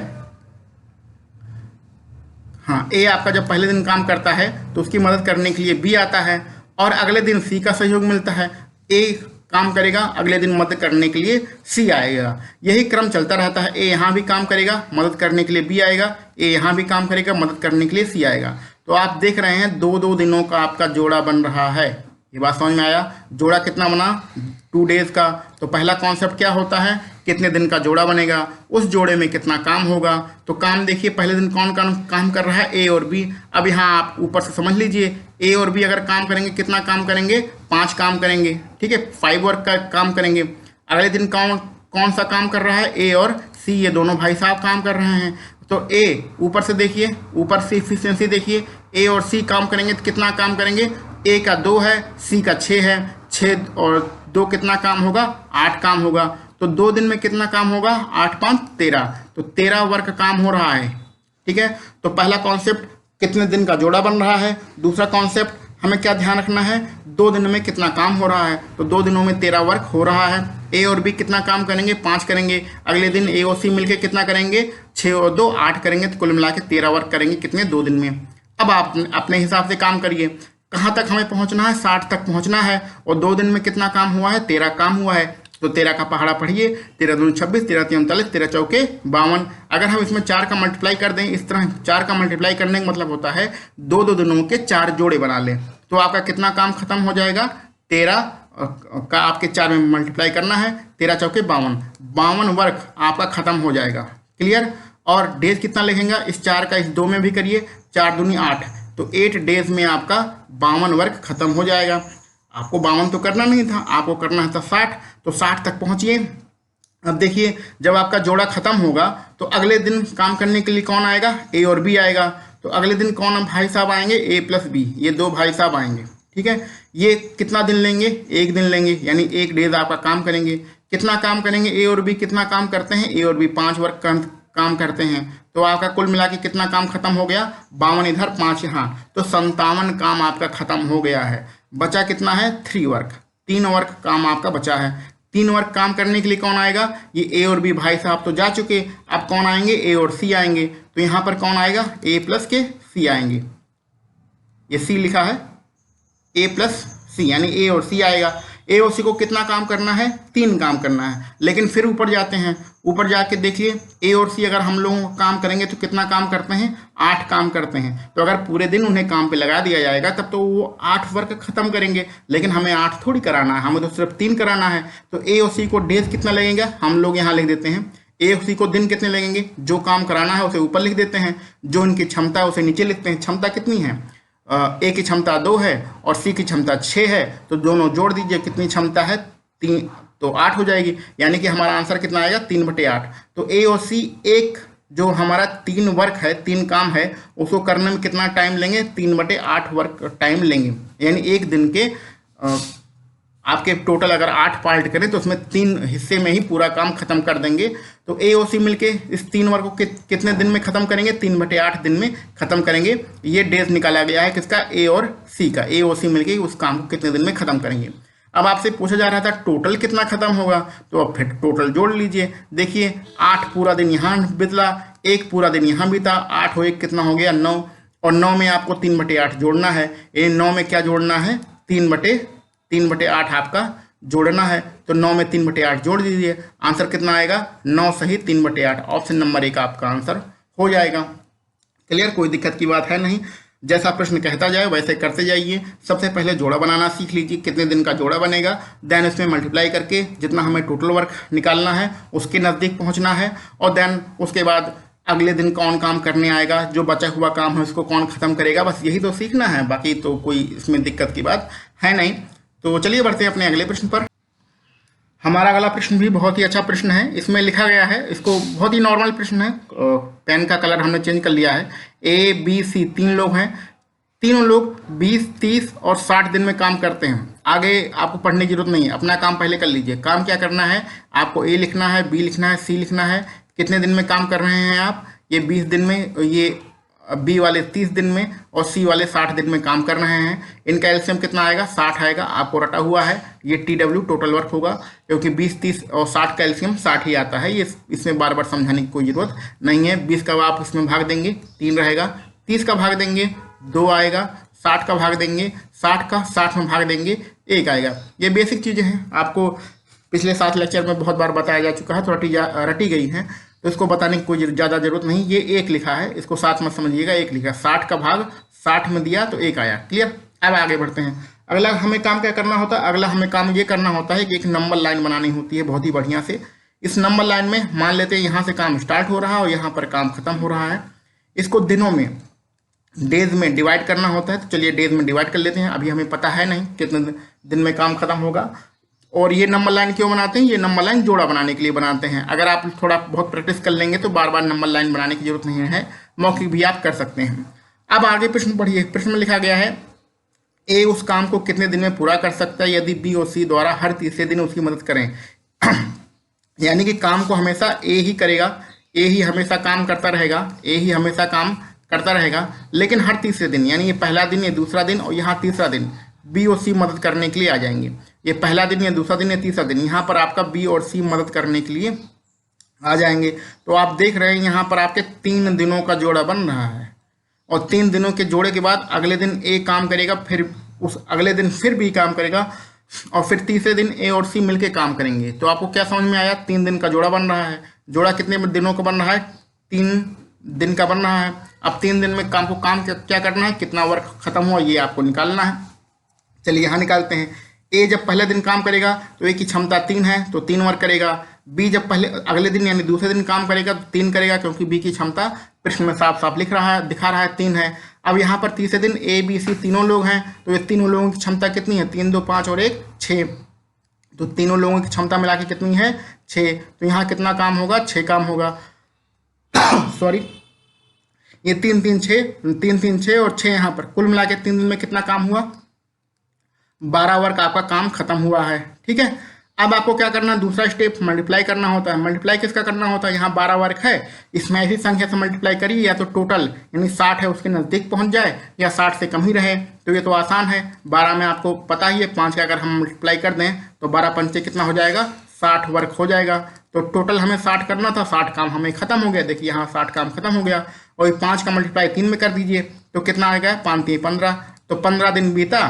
हाँ ए आपका जब पहले दिन काम करता है तो उसकी मदद करने के लिए बी आता है, और अगले दिन सी का सहयोग मिलता है। ए काम करेगा, अगले दिन मदद करने के लिए सी आएगा। यही क्रम चलता रहता है। ए यहाँ भी काम करेगा, मदद करने के लिए बी आएगा, ए यहाँ भी काम करेगा, मदद करने के लिए सी आएगा। तो आप देख रहे हैं 2-2 दिनों का आपका जोड़ा बन रहा है। ये बात समझ में आया। जोड़ा कितना बना, 2 डेज का। तो पहला कॉन्सेप्ट क्या होता है, कितने दिन का जोड़ा बनेगा, उस जोड़े में कितना काम होगा। तो काम देखिए, पहले दिन कौन काम कर रहा है, ए और बी। अब यहाँ आप ऊपर से समझ लीजिए, ए और बी अगर काम करेंगे, कितना काम करेंगे, 5 काम करेंगे, ठीक है, 5 वर्क का काम करेंगे। अगले दिन कौन सा काम कर रहा है, ए और सी, ये दोनों भाई साहब काम कर रहे हैं। तो ए ऊपर से देखिए, ऊपर से इफिशिएंसी देखिए, ए और सी काम करेंगे तो कितना काम करेंगे, ए का 2 है, सी का 6 है, 6 और 2 कितना काम होगा, 8 काम होगा। तो 2 दिन में कितना काम होगा, 8 5 13, तो 13 वर्क काम हो रहा है, ठीक है। तो पहला कॉन्सेप्ट कितने दिन का जोड़ा बन रहा है। दूसरा कॉन्सेप्ट हमें क्या ध्यान रखना है, 2 दिन में कितना काम हो रहा है। तो 2 दिनों में 13 वर्क हो रहा है। ए और बी कितना काम करेंगे, 5 करेंगे। अगले दिन ए और सी मिलकर कितना करेंगे, 6 और 2 8 करेंगे। तो कुल मिला के 13 वर्क करेंगे, कितने, 2 दिन में। अब आप अपने हिसाब से काम करिए, कहाँ तक हमें पहुँचना है, 60 तक पहुँचना है, और 2 दिन में कितना काम हुआ है, 13 काम हुआ है। तो 13 का पहाड़ा पढ़िए, 13 दूनी 26, 13 तीन 39, 13 चौके 52। अगर हम इसमें 4 का मल्टीप्लाई कर दें, इस तरह 4 का मल्टीप्लाई करने का मतलब होता है 2-2 दिनों के 4 जोड़े बना लें, तो आपका कितना काम खत्म हो जाएगा, 13 का आपके 4 में मल्टीप्लाई करना है, 13 चौके 52 वर्क आपका खत्म हो जाएगा। क्लियर। और डेज कितना लिखेंगे, इस 4 का इस 2 में भी करिए, 4 दूनी 8, तो 8 डेज में आपका 52 वर्क खत्म हो जाएगा। आपको 52 तो करना नहीं था, आपको करना था 60, तो 60 तक पहुंचिए। अब देखिए जब आपका जोड़ा खत्म होगा तो अगले दिन काम करने के लिए कौन आएगा, ए और बी आएगा। तो अगले दिन कौन भाई साहब आएंगे, ए प्लस बी, ये 2 भाई साहब आएंगे। ठीक है, ये कितना दिन लेंगे, 1 दिन लेंगे, यानी 1 डेज आपका काम करेंगे। कितना काम करेंगे, ए और बी कितना काम करते हैं, ए और बी 5 वर्क काम करते हैं। तो आपका कुल मिला के कितना काम खत्म हो गया, 52 इधर 5 यहाँ, तो 57 काम आपका खत्म हो गया है। बचा कितना है, 3 वर्क, 3 वर्क काम आपका बचा है। 3 वर्क काम करने के लिए कौन आएगा, ये ए और बी भाई साहब तो जा चुके, अब कौन आएंगे, ए और सी आएंगे। तो यहाँ पर कौन आएगा, ए प्लस के सी आएंगे, ये सी लिखा है, ए प्लस सी, यानी ए और सी आएगा। ए और सी को कितना काम करना है, 3 काम करना है। लेकिन फिर ऊपर जाते हैं, ऊपर जाके देखिए ए और सी अगर हम लोग काम करेंगे तो कितना काम करते हैं, 8 काम करते हैं। तो अगर पूरे दिन उन्हें काम पे लगा दिया जाएगा तब तो वो 8 वर्क खत्म करेंगे, लेकिन हमें 8 थोड़ी कराना है, हमें तो सिर्फ 3 कराना है। तो ए और सी को डेज कितना लगेगा, हम लोग यहाँ लिख देते हैं। ए और सी को दिन कितने लगेंगे, जो काम कराना है उसे ऊपर लिख देते हैं, जो इनकी क्षमता है उसे नीचे लिखते हैं। क्षमता कितनी है, ए की क्षमता 2 है और सी की क्षमता 6 है, तो दोनों जोड़ दीजिए, कितनी क्षमता है, 3, तो 8 हो जाएगी। यानी कि हमारा आंसर कितना आएगा, 3/8। तो ए और सी एक जो हमारा 3 वर्क है, 3 काम है, उसको करने में कितना टाइम लेंगे, 3/8 वर्क टाइम लेंगे। यानी एक दिन के आपके टोटल अगर 8 पार्ट करें तो उसमें 3 हिस्से में ही पूरा काम खत्म कर देंगे। तो ए और सी मिलके इस 3 वर्क को कितने दिन में खत्म करेंगे, 3/8 दिन में खत्म करेंगे। ये डेज निकाला गया है किसका, ए और सी का। ए और सी मिलके उस काम को कितने दिन में खत्म करेंगे। अब आपसे पूछा जा रहा था टोटल कितना खत्म होगा, तो अब फिर टोटल जोड़ लीजिए। देखिए 8 पूरा दिन यहाँ बितला, 1 पूरा दिन यहाँ बीता, 8 और 1 कितना हो गया, 9, और 9 में आपको 3/8 जोड़ना है। ये 9 में क्या जोड़ना है, 3/8 आपका जोड़ना है। तो 9 में 3/8 जोड़ दीजिए, आंसर कितना आएगा, 9 सही 3/8। ऑप्शन नंबर 1 आपका आंसर हो जाएगा। क्लियर, कोई दिक्कत की बात है नहीं, जैसा प्रश्न कहता जाए वैसे करते जाइए। सबसे पहले जोड़ा बनाना सीख लीजिए, कितने दिन का जोड़ा बनेगा, देन इसमें मल्टीप्लाई करके जितना हमें टोटल वर्क निकालना है उसके नज़दीक पहुंचना है, और देन उसके बाद अगले दिन कौन काम करने आएगा, जो बचा हुआ काम है उसको कौन खत्म करेगा, बस यही तो सीखना है, बाकी तो कोई इसमें दिक्कत की बात है नहीं। तो चलिए बढ़ते हैं अपने अगले प्रश्न पर। हमारा अगला प्रश्न भी बहुत ही अच्छा प्रश्न है। इसमें लिखा गया है, इसको बहुत ही नॉर्मल प्रश्न है, पेन का कलर हमने चेंज कर लिया है। ए बी सी 3 लोग हैं, तीनों लोग 20, 30 और 60 दिन में काम करते हैं। आगे आपको पढ़ने की जरूरत नहीं है, अपना काम पहले कर लीजिए। काम क्या करना है, आपको ए लिखना है, बी लिखना है, सी लिखना है। कितने दिन में काम कर रहे हैं आप, ये 20 दिन में, ये बी वाले 30 दिन में और सी वाले 60 दिन में काम कर रहे हैं। इनका एलसीएम कितना आएगा, 60 आएगा, आपको रटा हुआ है। ये TW टोटल वर्क होगा, क्योंकि 20, 30 और 60 का एलसीएम 60 ही आता है। ये इसमें बार बार समझाने की कोई ज़रूरत नहीं है। 20 का आप इसमें भाग देंगे 3 रहेगा, 30 का भाग देंगे 2 आएगा, 60 का भाग देंगे 60 का 60 में भाग देंगे 1 आएगा। ये बेसिक चीज़ें हैं, आपको पिछले 7 लेक्चर में बहुत बार बताया जा चुका है, तो रटी गई हैं, तो इसको बताने की कोई ज़्यादा जरूरत नहीं। ये 1 लिखा है, इसको 7 मत समझिएगा, 1 लिखा, 60 का भाग 60 में दिया तो 1 आया। क्लियर, अब आगे बढ़ते हैं। अगला हमें काम क्या करना होता है, अगला हमें काम ये करना होता है कि एक नंबर लाइन बनानी होती है बहुत ही बढ़िया से। इस नंबर लाइन में मान लेते हैं यहाँ से काम स्टार्ट हो रहा है और यहाँ पर काम खत्म हो रहा है। इसको दिनों में, डेज में डिवाइड करना होता है। तो चलिए डेज में डिवाइड कर लेते हैं। अभी हमें पता है नहीं कितने दिन में काम खत्म होगा। और ये नंबर लाइन क्यों बनाते हैं, ये नंबर लाइन जोड़ा बनाने के लिए बनाते हैं। अगर आप थोड़ा बहुत प्रैक्टिस कर लेंगे तो बार बार नंबर लाइन बनाने की जरूरत नहीं है, मौखिक भी आप कर सकते हैं। अब आगे प्रश्न पढ़िए। प्रश्न में लिखा गया है, ए उस काम को कितने दिन में पूरा कर सकता है यदि बी और सी द्वारा हर तीसरे दिन उसकी मदद करें। यानी कि काम को हमेशा ए ही करेगा, ए ही हमेशा काम करता रहेगा, ए ही हमेशा काम करता रहेगा, लेकिन हर तीसरे दिन, यानी ये पहला दिन, ये दूसरा दिन और यहाँ तीसरा दिन बी और सी मदद करने के लिए आ जाएंगे। ये पहला दिन, ये दूसरा दिन, ये तीसरा दिन, यहाँ पर आपका बी और सी मदद करने के लिए आ जाएंगे। तो आप देख रहे हैं यहाँ पर आपके 3 दिनों का जोड़ा बन रहा है, और 3 दिनों के जोड़े के बाद अगले दिन ए काम करेगा, फिर उस अगले दिन फिर बी काम करेगा, और फिर तीसरे दिन ए और सी मिलके काम करेंगे। तो आपको क्या समझ में आया, 3 दिन का जोड़ा बन रहा है। जोड़ा कितने दिनों का बन रहा है, 3 दिन का बन रहा है। अब 3 दिन में काम क्या करना है, कितना वर्क खत्म हुआ ये आपको निकालना है। चलिए यहाँ निकालते हैं। ए जब पहले दिन काम करेगा तो ए की क्षमता 3 है, तो 3 वर्क करेगा। बी जब अगले दिन यानी दूसरे दिन काम करेगा तो 3 करेगा, क्योंकि बी की क्षमता प्रश्न में साफ साफ लिख रहा है, दिखा रहा है 3 है। अब यहाँ पर तीसरे दिन ए बी सी तीनों लोग हैं, तो ये तीनों लोगों की क्षमता कितनी है? 3 2 5 और 1 6। तो तीनों लोगों की क्षमता मिला के कितनी है? 6। तो यहाँ कितना काम होगा? 6 काम होगा। सॉरी, ये 3 3 6, 3 3 6 और 6 यहाँ पर, कुल मिला के 3 दिन में कितना काम हुआ? 12 वर्क आपका काम खत्म हुआ है। ठीक है, अब आपको क्या करना है? दूसरा स्टेप मल्टीप्लाई करना होता है। मल्टीप्लाई किसका करना होता है? यहाँ 12 वर्क है, इसमें ऐसी संख्या से मल्टीप्लाई करिए या तो टोटल यानी 60 है उसके नज़दीक पहुँच जाए या 60 से कम ही रहे। तो ये तो आसान है। 12 में आपको पता ही है 5 का अगर हम मल्टीप्लाई कर दें तो 12 पंचे कितना हो जाएगा? 60 वर्क हो जाएगा। तो टोटल हमें 60 करना था, 60 काम हमें खत्म हो गया। देखिए यहाँ 60 काम खत्म हो गया। और 5 का मल्टीप्लाई 3 में कर दीजिए तो कितना आएगा? 5 3 15। तो 15 दिन बीता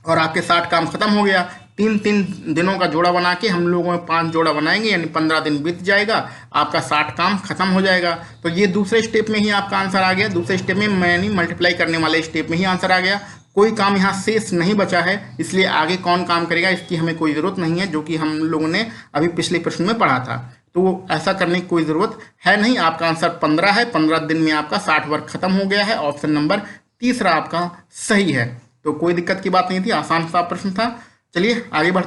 और आपके 60 काम खत्म हो गया। 3 दिनों का जोड़ा बना के हम लोगों में 5 जोड़ा बनाएंगे यानी 15 दिन बीत जाएगा, आपका 60 काम खत्म हो जाएगा। तो ये दूसरे स्टेप में ही आपका आंसर आ गया। दूसरे स्टेप में यानी मल्टीप्लाई करने वाले स्टेप में ही आंसर आ गया। कोई काम यहाँ शेष नहीं बचा है, इसलिए आगे कौन काम करेगा इसकी हमें कोई ज़रूरत नहीं है, जो कि हम लोगों ने अभी पिछले प्रश्न में पढ़ा था। तो ऐसा करने की कोई ज़रूरत है नहीं। आपका आंसर 15 है। 15 दिन में आपका 60 वर्क खत्म हो गया है। ऑप्शन नंबर तीसरा आपका सही है। तो कोई दिक्कत की बात नहीं थी, आसान सा प्रश्न था। चलिए आगे बढ़,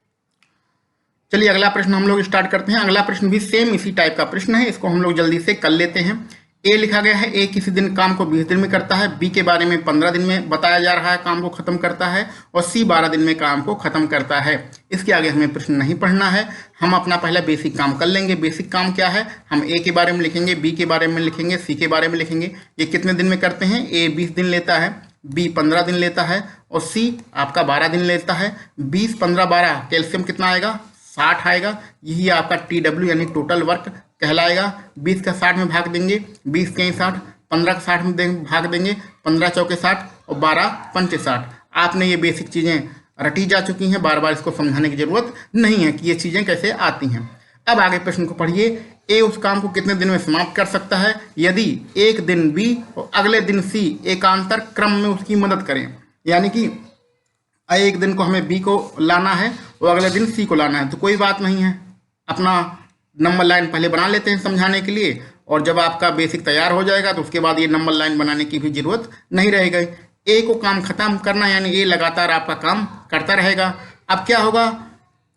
चलिए अगला प्रश्न हम लोग स्टार्ट करते हैं। अगला प्रश्न भी सेम इसी टाइप का प्रश्न है, इसको हम लोग जल्दी से कर लेते हैं। ए लिखा गया है, ए किसी दिन काम को 20 दिन में करता है, बी के बारे में 15 दिन में बताया जा रहा है काम को खत्म करता है, और सी 12 दिन में काम को खत्म करता है। इसके आगे हमें प्रश्न नहीं पढ़ना है, हम अपना पहला बेसिक काम कर लेंगे। बेसिक काम क्या है? हम ए के बारे में लिखेंगे, बी के बारे में लिखेंगे, सी के बारे में लिखेंगे। ये कितने दिन में करते हैं? ए 20 दिन लेता है, बी 15 दिन लेता है और सी आपका 12 दिन लेता है। 20 15 12 कैल्शियम कितना आएगा? 60 आएगा। यही आपका TW यानी टोटल वर्क कहलाएगा। 20 का 60 में भाग देंगे, 20 के 60, 15 का 60 में भाग देंगे, 15 चौके 60 और 12 पंचे 60। आपने ये बेसिक चीज़ें रटी जा चुकी हैं, बार बार इसको समझाने की जरूरत नहीं है कि ये चीज़ें कैसे आती हैं। अब आगे प्रश्न को पढ़िए। ए उस काम को कितने दिन में समाप्त कर सकता है यदि एक दिन बी और अगले दिन सी एकांतर क्रम में उसकी मदद करें? यानी कि एक दिन को हमें बी को लाना है और अगले दिन सी को लाना है। तो कोई बात नहीं है, अपना नंबर लाइन पहले बना लेते हैं समझाने के लिए, और जब आपका बेसिक तैयार हो जाएगा तो उसके बाद ये नंबर लाइन बनाने की भी जरूरत नहीं रहेगी। ए को काम खत्म करना यानी ए लगातार आपका काम करता रहेगा। अब क्या होगा?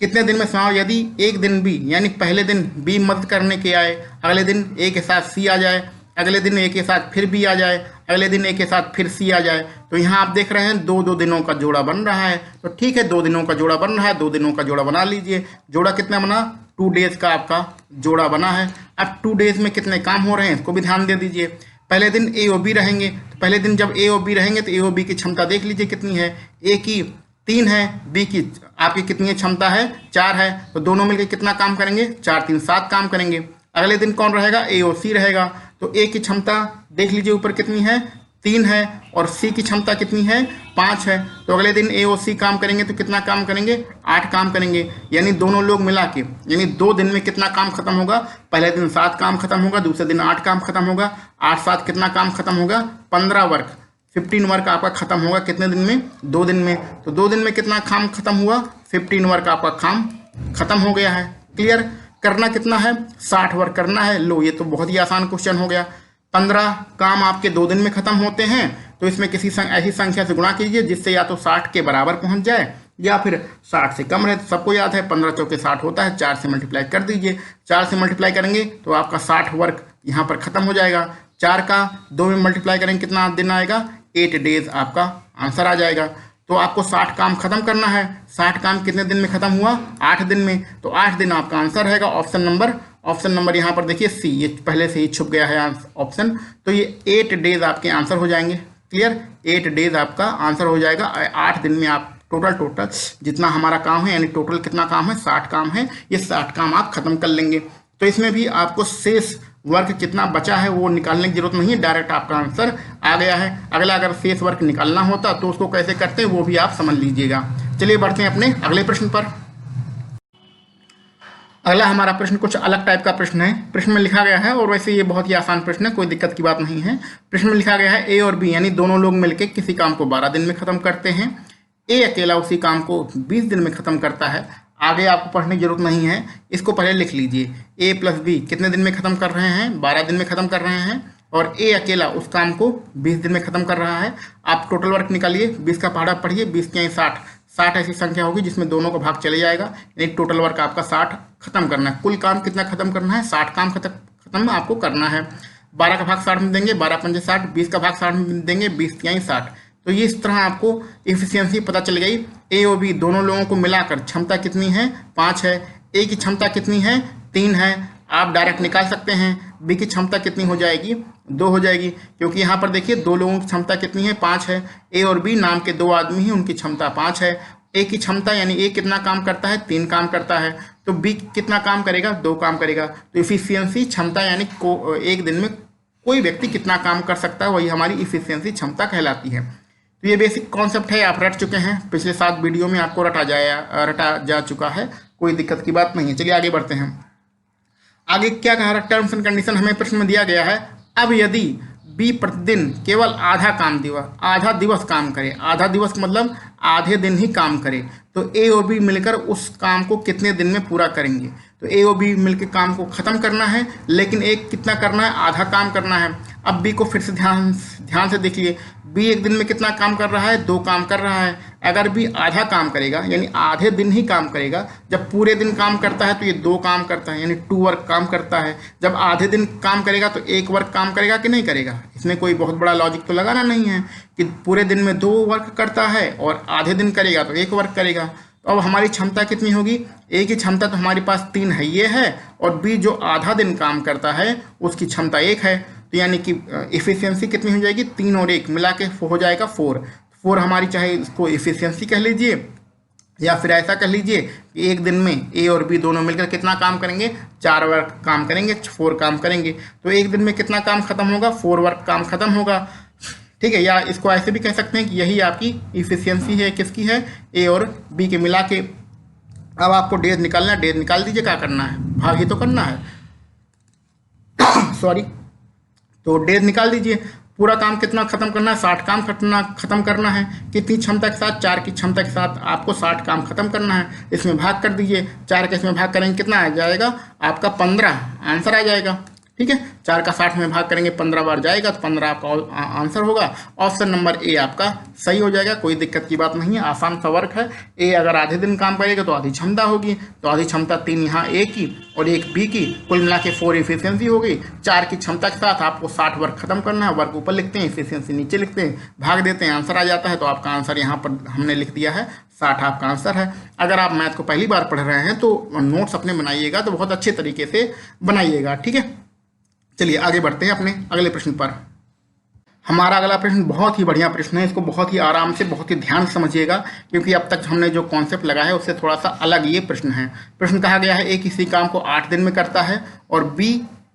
कितने दिन में समाप्त? यदि एक दिन बी यानी पहले दिन बी मदद करने के आए, अगले दिन ए के साथ सी आ जाए, अगले दिन ए के साथ फिर बी आ जाए, अगले दिन ए के साथ फिर सी आ जाए, तो यहाँ आप देख रहे हैं 2 दिनों का जोड़ा बन रहा है। तो ठीक है, 2 दिनों का जोड़ा बन रहा है, 2 दिनों का जोड़ा बना लीजिए। जोड़ा कितना बना? 2 डेज का आपका जोड़ा बना है। अब 2 डेज में कितने काम हो रहे हैं इसको भी ध्यान दे दीजिए। पहले दिन ए और बी रहेंगे, तो पहले दिन जब ए और बी रहेंगे तो ए और बी की क्षमता देख लीजिए कितनी है। ए की 3 है, बी की आपकी कितनी क्षमता है? 4 है। तो दोनों मिलकर कितना काम करेंगे? 4 3 7 काम करेंगे। अगले दिन कौन रहेगा? ए और सी रहेगा। तो ए की क्षमता देख लीजिए ऊपर कितनी है? 3 है, और सी की क्षमता कितनी है? 5 है। तो अगले दिन ए और सी काम करेंगे तो कितना काम करेंगे? 8 काम करेंगे। यानी दोनों लोग मिला के यानी 2 दिन में कितना काम खत्म होगा? पहले दिन 7 काम खत्म होगा, दूसरे दिन 8 काम खत्म होगा। 8 7 कितना काम खत्म होगा? 15 वर्क, 15 वर्क आपका खत्म होगा। कितने दिन में? 2 दिन में। तो 2 दिन में कितना काम खत्म हुआ? 15 वर्क आपका काम खत्म हो गया है। क्लियर? करना कितना है? 60 वर्क करना है। लो, ये तो बहुत ही आसान क्वेश्चन हो गया। 15 काम आपके 2 दिन में खत्म होते हैं, तो इसमें किसी ऐसी संख्या से गुणा कीजिए जिससे या तो 60 के बराबर पहुंच जाए या फिर 60 से कम रहे। सबको याद है 15 चौके 60 होता है, 4 से मल्टीप्लाई कर दीजिए। 4 से मल्टीप्लाई करेंगे तो आपका 60 वर्क यहाँ पर खत्म हो जाएगा। 4 का 2 में मल्टीप्लाई करेंगे कितना दिन आएगा? 8 डेज आपका आंसर आ जाएगा। तो आपको 60 काम खत्म करना है। 60 काम कितने दिन में खत्म हुआ? 8 दिन में। तो 8 दिन आपका आंसर रहेगा। ऑप्शन नंबर यहाँ पर देखिए सी, ये पहले से ही छुप गया है ऑप्शन। तो ये 8 डेज आपके आंसर हो जाएंगे। क्लियर? 8 डेज आपका आंसर हो जाएगा। 8 दिन में आप टोटल जितना हमारा काम है यानी टोटल कितना काम है? 60 काम है। ये 60 काम आप खत्म कर लेंगे। तो इसमें भी आपको शेष वर्क कितना बचा है वो निकालने की जरूरत नहीं है, डायरेक्ट आपका आंसर आ गया है। अगला अगर शेष वर्क निकालना होता तो उसको कैसे करते हैं वो भी आप समझ लीजिएगा। चलिए बढ़ते हैं अपने अगले प्रश्न पर। अगला हमारा प्रश्न कुछ अलग टाइप का प्रश्न है। प्रश्न में लिखा गया है, और वैसे ये बहुत ही आसान प्रश्न है, कोई दिक्कत की बात नहीं है। प्रश्न में लिखा गया है ए और बी यानी दोनों लोग मिलकर किसी काम को 12 दिन में खत्म करते हैं। ए अकेला उसी काम को 20 दिन में खत्म करता है। आगे आपको पढ़ने की जरूरत नहीं है, इसको पहले लिख लीजिए। ए प्लस बी कितने दिन में खत्म कर रहे हैं? 12 दिन में खत्म कर रहे हैं। और ए अकेला उस काम को 20 दिन में खत्म कर रहा है। आप टोटल वर्क निकालिए, 20 का पहाड़ा पढ़िए, 20 के 60, 60 ऐसी संख्या होगी जिसमें दोनों का भाग चले जाएगा, यानी टोटल वर्क आपका 60 खत्म करना है। कुल काम कितना खत्म करना है? 60 काम खत्म आपको करना है। 12 का भाग 60 में देंगे, 12 पंजे 60, 20 का भाग 60 में देंगे, 20 के 60। तो ये इस तरह आपको इफिशियंसी पता चल गई। ए और बी दोनों लोगों को मिलाकर क्षमता कितनी है? 5 है। ए की क्षमता कितनी है? 3 है। आप डायरेक्ट निकाल सकते हैं। बी की क्षमता कितनी हो जाएगी? 2 हो जाएगी, क्योंकि यहाँ पर देखिए दो लोगों की क्षमता कितनी है? 5 है। ए और बी नाम के 2 आदमी हैं, उनकी क्षमता 5 है। ए की क्षमता यानी ए कितना काम करता है? 3 काम करता है। तो बी कितना काम करेगा? 2 काम करेगा। तो इफिशियंसी क्षमता यानी एक दिन में कोई व्यक्ति कितना काम कर सकता है, वही हमारी इफिशियंसी क्षमता कहलाती है। तो ये बेसिक कॉन्सेप्ट है, आप रट चुके हैं। पिछले 7 वीडियो में आपको रटा जा चुका है, कोई दिक्कत की बात नहीं है। चलिए आगे बढ़ते हैं। आगे क्या कहा? टर्म्स एंड कंडीशन हमें प्रश्न में दिया गया है। अब यदि बी प्रतिदिन केवल आधा दिवस काम करे, आधा दिवस मतलब आधे दिन ही काम करे, तो ए और बी मिलकर उस काम को कितने दिन में पूरा करेंगे? तो ए और बी मिलकर काम को खत्म करना है, लेकिन एक कितना करना है? आधा काम करना है। अब बी को फिर से ध्यान से देखिए, बी एक दिन में कितना काम कर रहा है? 2 काम कर रहा है। अगर बी आधा काम करेगा यानी आधे दिन ही काम करेगा, जब पूरे दिन काम करता है तो ये 2 काम करता है यानी 2 वर्क काम करता है। जब आधे दिन काम करेगा तो 1 वर्क काम करेगा कि नहीं करेगा? इसमें कोई बहुत बड़ा लॉजिक तो लगाना नहीं है कि पूरे दिन में 2 वर्क करता है और आधे दिन करेगा तो 1 वर्क करेगा। तो अब हमारी क्षमता कितनी होगी? ए की क्षमता तो हमारे पास 3 है, ये है, और बी जो आधा दिन काम करता है उसकी क्षमता 1 है। तो यानी कि इफिशियंसी कितनी हो जाएगी? 3 और 1 मिला के हो जाएगा 4 हमारी, चाहे इसको इफिशियंसी कह लीजिए या फिर ऐसा कह लीजिए कि एक दिन में ए और बी दोनों मिलकर कितना काम करेंगे? 4 वर्क काम करेंगे, 4 काम करेंगे। तो एक दिन में कितना काम खत्म होगा? 4 वर्क काम खत्म होगा। ठीक है, या इसको ऐसे भी कह सकते हैं कि यही आपकी इफिशियंसी है। किसकी है? ए और बी के मिला के। अब आपको डेज निकालना है, डेज निकाल दीजिए। क्या करना है? भाग ही तो करना है सॉरी। तो डेज निकाल दीजिए। पूरा काम कितना खत्म करना है? 60 काम खत्म करना है। कितनी क्षमता के साथ? 4 की क्षमता के साथ आपको 60 काम खत्म करना है। इसमें भाग कर दीजिए, 4 के इसमें भाग करेंगे, कितना आ जाएगा आपका? 15 आंसर आ जाएगा। ठीक है, 4 का 60 में भाग करेंगे, 15 बार जाएगा तो 15 आपका आंसर होगा। ऑप्शन नंबर ए आपका सही हो जाएगा, कोई दिक्कत की बात नहीं है, आसान सा वर्क है। ए अगर आधे दिन काम करेगा तो आधी क्षमता होगी, तो आधी क्षमता 3 यहाँ ए की और 1 बी की, कुल मिला के 4 इफिशियंसी हो गई। 4 की क्षमता के साथ आपको 60 वर्क खत्म करना है। वर्क ऊपर लिखते हैं, इफिशियंसी नीचे लिखते हैं, भाग देते हैं, आंसर आ जाता है। तो आपका आंसर यहाँ पर हमने लिख दिया है, 60 आपका आंसर है। अगर आप मैथ को पहली बार पढ़ रहे हैं तो नोट्स अपने बनाइएगा, तो बहुत अच्छे तरीके से बनाइएगा। ठीक है, चलिए आगे बढ़ते हैं अपने अगले प्रश्न पर। हमारा अगला प्रश्न बहुत ही बढ़िया प्रश्न है, इसको बहुत ही आराम से, बहुत ही ध्यान से समझिएगा, क्योंकि अब तक हमने जो कॉन्सेप्ट लगाया है उससे थोड़ा सा अलग ये प्रश्न है। प्रश्न कहा गया है, ए किसी काम को 8 दिन में करता है और बी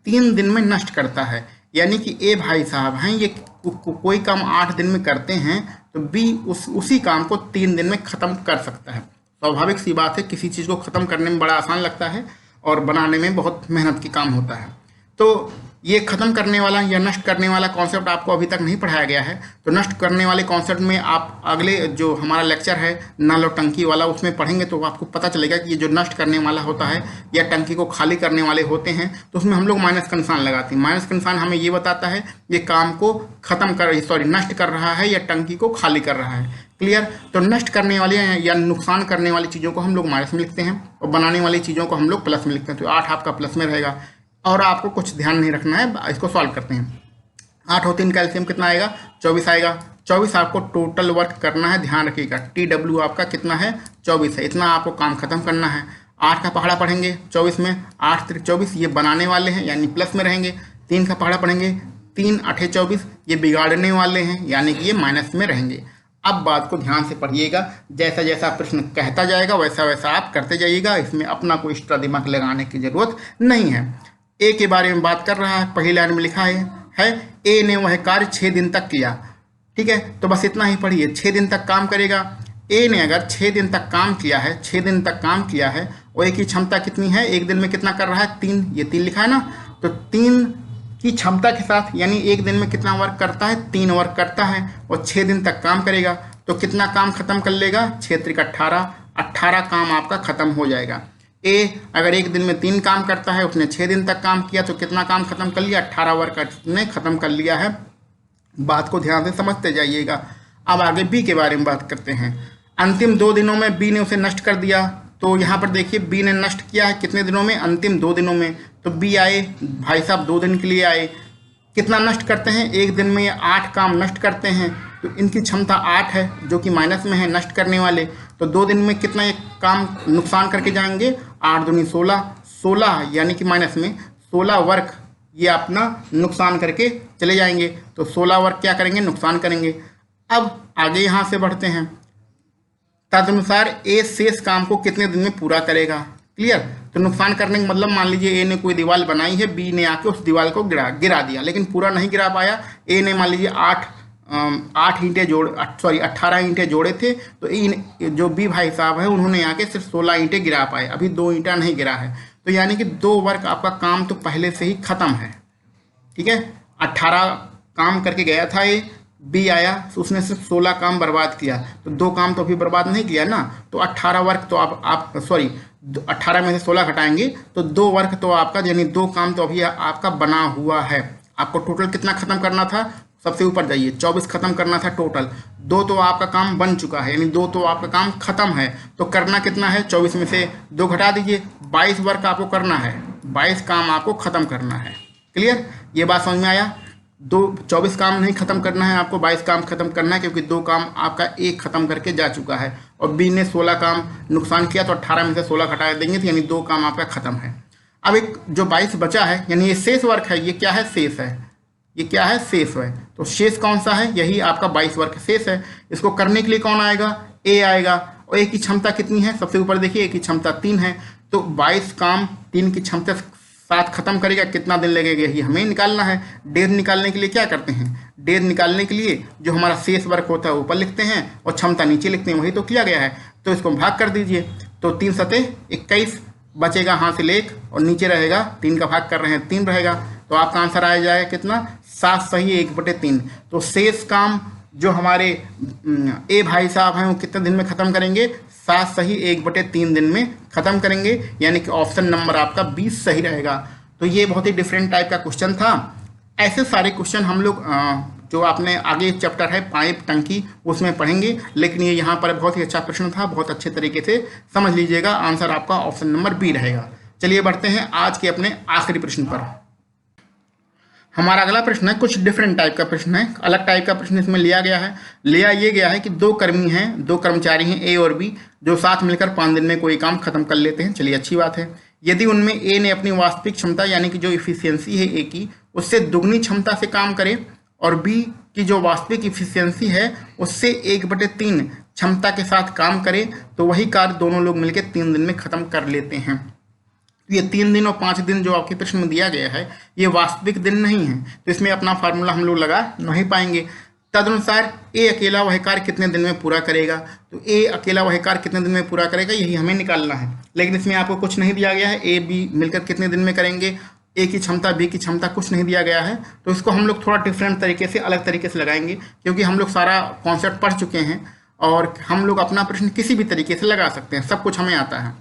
3 दिन में नष्ट करता है। यानी कि ए भाई साहब हैं, ये कोई काम 8 दिन में करते हैं तो बी उसी काम को 3 दिन में ख़त्म कर सकता है। स्वाभाविक सी बात है, किसी चीज़ को ख़त्म करने में बड़ा आसान लगता है और बनाने में बहुत मेहनत की काम होता है। तो ये खत्म करने वाला या नष्ट करने वाला कॉन्सेप्ट आपको अभी तक नहीं पढ़ाया गया है। तो नष्ट करने वाले कॉन्सेप्ट में आप अगले जो हमारा लेक्चर है नल और टंकी वाला, उसमें पढ़ेंगे तो आपको पता चलेगा कि ये जो नष्ट करने वाला होता है या टंकी को खाली करने वाले होते हैं, तो उसमें हम लोग माइनस का निशान लगाते हैं। माइनस का निशान हमें ये बताता है ये काम को नष्ट कर रहा है या टंकी को खाली कर रहा है। क्लियर? तो नष्ट करने वाले या नुकसान करने वाली चीज़ों को हम लोग माइनस में लिखते हैं और बनाने वाली चीज़ों को हम लोग प्लस में लिखते हैं। तो 8 आपका प्लस में रहेगा और आपको कुछ ध्यान नहीं रखना है। इसको सॉल्व करते हैं। 8 और 3 कैल्शियम कितना आएगा? 24 आएगा। 24 आपको टोटल वर्क करना है, ध्यान रखिएगा। TW आपका कितना है? 24 है। इतना आपको काम खत्म करना है। 8 का पहाड़ा पढ़ेंगे 24 में, 8 3 24, ये बनाने वाले हैं यानी प्लस में रहेंगे। 3 का पहाड़ा पढ़ेंगे 3 8 24, ये बिगाड़ने वाले हैं यानी कि ये माइनस में रहेंगे। अब बात को ध्यान से पढ़िएगा, जैसा जैसा प्रश्न कहता जाएगा वैसा वैसा आप करते जाइएगा। इसमें अपना कोई एक्स्ट्रा दिमाग लगाने की जरूरत नहीं है। ए के बारे में बात कर रहा है, पहली लाइन में लिखा है ए ने वह कार्य 6 दिन तक किया। ठीक है, तो बस इतना ही पढ़िए, 6 दिन तक काम करेगा। ए ने अगर 6 दिन तक काम किया है, 6 दिन तक काम किया है, और ए की क्षमता कितनी है? एक दिन में कितना कर रहा है? 3, ये 3 लिखा है ना, तो 3 की क्षमता के साथ यानी एक दिन में कितना वर्क करता है? 3 वर्क करता है और 6 दिन तक काम करेगा तो कितना काम खत्म कर लेगा? 6 3 18 काम आपका खत्म हो जाएगा। ए अगर एक दिन में 3 काम करता है, उसने 6 दिन तक काम किया तो कितना काम खत्म कर लिया? 18 वर्क उसने खत्म कर लिया है। बात को ध्यान से समझते जाइएगा। अब आगे बी के बारे में बात करते हैं। अंतिम 2 दिनों में बी ने उसे नष्ट कर दिया। तो यहाँ पर देखिए बी ने नष्ट किया है कितने दिनों में? अंतिम 2 दिनों में। तो बी आए, भाई साहब 2 दिन के लिए आए। कितना नष्ट करते हैं? एक दिन में ये 8 काम नष्ट करते हैं। तो इनकी क्षमता 8 है, जो कि माइनस में है नष्ट करने वाले। तो 2 दिन में कितना एक काम नुकसान करके जाएंगे? 8 दूनी 16, 16 यानी कि माइनस में 16 वर्क ये अपना नुकसान करके चले जाएंगे। तो 16 वर्क क्या करेंगे? नुकसान करेंगे। अब आगे यहाँ से बढ़ते हैं। तदनुसार ए शेष काम को कितने दिन में पूरा करेगा? क्लियर? तो नुकसान करने का मतलब मान लीजिए ए ने कोई दीवार बनाई है, बी ने आके उस दीवार को गिरा दिया, लेकिन पूरा नहीं गिरा पाया। ए ने मान लीजिए 18 ईंटें जोड़े थे, तो जो बी भाई साहब है उन्होंने आके सिर्फ 16 ईंटें गिरा पाए, अभी 2 ईंटा नहीं गिरा है। तो यानी कि 2 वर्क आपका काम तो पहले से ही खत्म है। ठीक है, 18 काम करके गया था ये, बी आया तो उसने सिर्फ 16 काम बर्बाद किया, तो 2 काम तो अभी बर्बाद नहीं किया ना। तो 18 वर्क तो आप 18 में से 16 घटाएंगे तो 2 वर्क तो आपका, यानी 2 काम तो अभी आपका बना हुआ है। आपको टोटल कितना खत्म करना था? सबसे ऊपर जाइए, 24 खत्म करना था टोटल। 2 तो आपका काम बन चुका है, यानी 2 तो आपका काम खत्म है। तो करना कितना है? 24 में से 2 घटा दीजिए, 22 वर्क आपको करना है, 22 काम आपको खत्म करना है। क्लियर? ये बात समझ में आया? 24 काम नहीं खत्म करना है आपको, 22 काम खत्म करना है, क्योंकि 2 काम आपका एक खत्म करके जा चुका है और बी ने 16 काम नुकसान किया, तो 18 में से 16 घटा देंगे, तो यानी 2 काम आपका खत्म है। अब एक जो 22 बचा है, यानी ये शेष वर्क है, ये क्या है? शेष है। ये क्या है? शेष है। तो शेष कौन सा है? यही आपका 22 वर्क शेष है। इसको करने के लिए कौन आएगा? ए आएगा। और ए की क्षमता कितनी है? सबसे ऊपर देखिए, ए की क्षमता 3 है। तो 22 काम 3 की क्षमता साथ खत्म करेगा, कितना दिन लगेगा यही हमें निकालना है। डेढ़ निकालने के लिए क्या करते हैं? डेढ़ निकालने के लिए जो हमारा शेष वर्क होता है ऊपर लिखते हैं और क्षमता नीचे लिखते हैं, वही तो किया गया है। तो इसको भाग कर दीजिए, तो 3 सते 21 बचेगा, हासिल 1 और नीचे रहेगा 3 का भाग कर रहे हैं 3 रहेगा। तो आपका आंसर आ जाएगा कितना? 7 सही 1/3। तो शेष काम जो हमारे ए भाई साहब हैं वो कितने दिन में ख़त्म करेंगे? 7 सही 1/3 दिन में ख़त्म करेंगे, यानी कि ऑप्शन नंबर आपका 20 सही रहेगा। तो ये बहुत ही डिफरेंट टाइप का क्वेश्चन था। ऐसे सारे क्वेश्चन हम लोग जो आपने आगे चैप्टर है पाइप टंकी उसमें पढ़ेंगे, लेकिन ये यहाँ पर बहुत ही अच्छा प्रश्न था, बहुत अच्छे तरीके से समझ लीजिएगा। आंसर आपका ऑप्शन नंबर बी रहेगा। चलिए बढ़ते हैं आज के अपने आखिरी प्रश्न पर। हमारा अगला प्रश्न है कुछ डिफरेंट टाइप का प्रश्न है, अलग टाइप का प्रश्न इसमें लिया गया है कि 2 कर्मचारी हैं ए और बी, जो साथ मिलकर 5 दिन में कोई काम खत्म कर लेते हैं। चलिए अच्छी बात है। यदि उनमें ए ने अपनी वास्तविक क्षमता यानी कि जो इफिशियंसी है ए की, उससे दुगनी क्षमता से काम करे और बी की जो वास्तविक इफिशियंसी है उससे 1/3 क्षमता के साथ काम करे, तो वही कार्य दोनों लोग मिलकर 3 दिन में खत्म कर लेते हैं। ये 3 दिन और 5 दिन जो आपके प्रश्न में दिया गया है ये वास्तविक दिन नहीं है, तो इसमें अपना फार्मूला हम लोग लगा नहीं पाएंगे। तदनुसार ए अकेला वह कार्य कितने दिन में पूरा करेगा? तो ए अकेला वह कार्य कितने दिन में पूरा करेगा यही हमें निकालना है, लेकिन इसमें आपको कुछ नहीं दिया गया है। ए बी मिलकर कितने दिन में करेंगे, ए की क्षमता बी की क्षमता कुछ नहीं दिया गया है, तो इसको हम लोग थोड़ा डिफरेंट तरीके से अलग तरीके से लगाएंगे, क्योंकि हम लोग सारा कॉन्सेप्ट पढ़ चुके हैं और हम लोग अपना प्रश्न किसी भी तरीके से लगा सकते हैं, सब कुछ हमें आता है।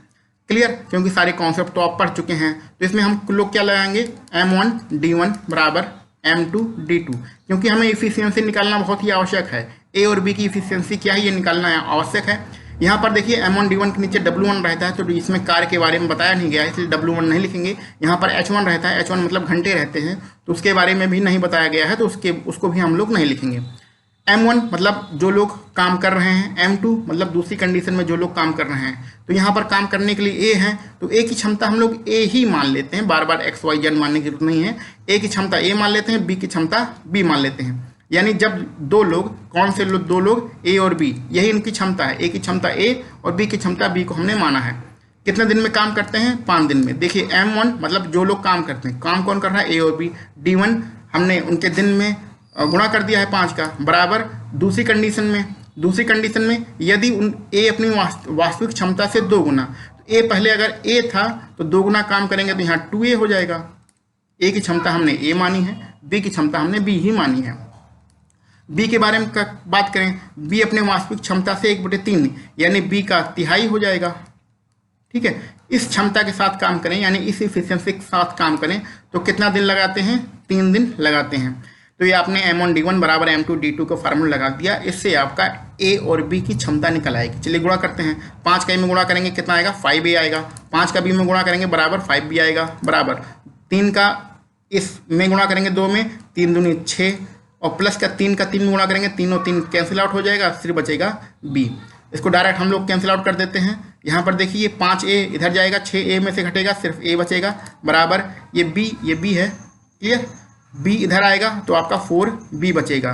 क्लियर? क्योंकि सारे कॉन्सेप्ट तो आप पढ़ चुके हैं। तो इसमें हम लोग क्या लगाएंगे? M1 D1 बराबर M2 D2, क्योंकि हमें इफिशियंसी निकालना बहुत ही आवश्यक है। ए और बी की इफिशियंसी क्या है ये निकालना आवश्यक है। यहाँ पर देखिए M1 D1 के नीचे W1 रहता है, तो इसमें कार्य के बारे में बताया नहीं गया है, इसलिए W1 नहीं लिखेंगे। यहाँ पर H1 रहता है, H1 मतलब घंटे रहते हैं, तो उसके बारे में भी नहीं बताया गया है, तो उसको भी हम लोग नहीं लिखेंगे। M1 मतलब जो लोग काम कर रहे हैं, M2 मतलब दूसरी कंडीशन में जो लोग काम कर रहे हैं। तो यहाँ पर काम करने के लिए ए है, तो ए की क्षमता हम लोग ए ही मान लेते हैं, बार बार एक्स वाई जेड मानने की जरूरत नहीं है। ए की क्षमता ए मान लेते हैं, बी की क्षमता बी मान लेते हैं। यानी जब 2 लोग, कौन से 2 लोग? ए और बी, यही इनकी क्षमता है। ए की क्षमता ए और बी की क्षमता बी को हमने माना है। कितने दिन में काम करते हैं? 5 दिन में। देखिए M1 मतलब जो लोग काम करते हैं, काम कौन कर रहा है? ए और बी। D1 हमने उनके दिन में गुणा कर दिया है 5 का, बराबर दूसरी कंडीशन में यदि ए अपनी वास्तविक क्षमता से 2 गुना, तो ए पहले अगर ए था तो 2 गुना काम करेंगे तो यहाँ 2a हो जाएगा। ए की क्षमता हमने ए मानी है, बी की क्षमता हमने बी ही मानी है। बी के बारे में बात करें, बी अपने वास्तविक क्षमता से 1/3 यानी बी का तिहाई हो जाएगा। ठीक है, इस क्षमता के साथ काम करें यानी इस इफिशियंसी के साथ काम करें तो कितना दिन लगाते हैं? 3 दिन लगाते हैं। तो ये आपने M1D1 बराबर M2D2 का फार्मूला लगा दिया। इससे आपका ए और बी की क्षमता निकल आएगी। चलिए गुणा करते हैं। 5 का ए में गुणा करेंगे कितना आएगा? 5A आएगा। 5 का बी में गुणा करेंगे बराबर 5B आएगा, बराबर 3 का इस में गुणा करेंगे 2 में, 3 दूनी 6 और प्लस का 3 में गुणा करेंगे, 3 और 3 कैंसिल आउट हो जाएगा, सिर्फ बचेगा बी। इसको डायरेक्ट हम लोग कैंसिल आउट कर देते हैं। यहाँ पर देखिए 5A इधर जाएगा, 6A में से घटेगा, सिर्फ A बचेगा, बराबर ये B है, क्लियर। B इधर आएगा तो आपका 4B बचेगा।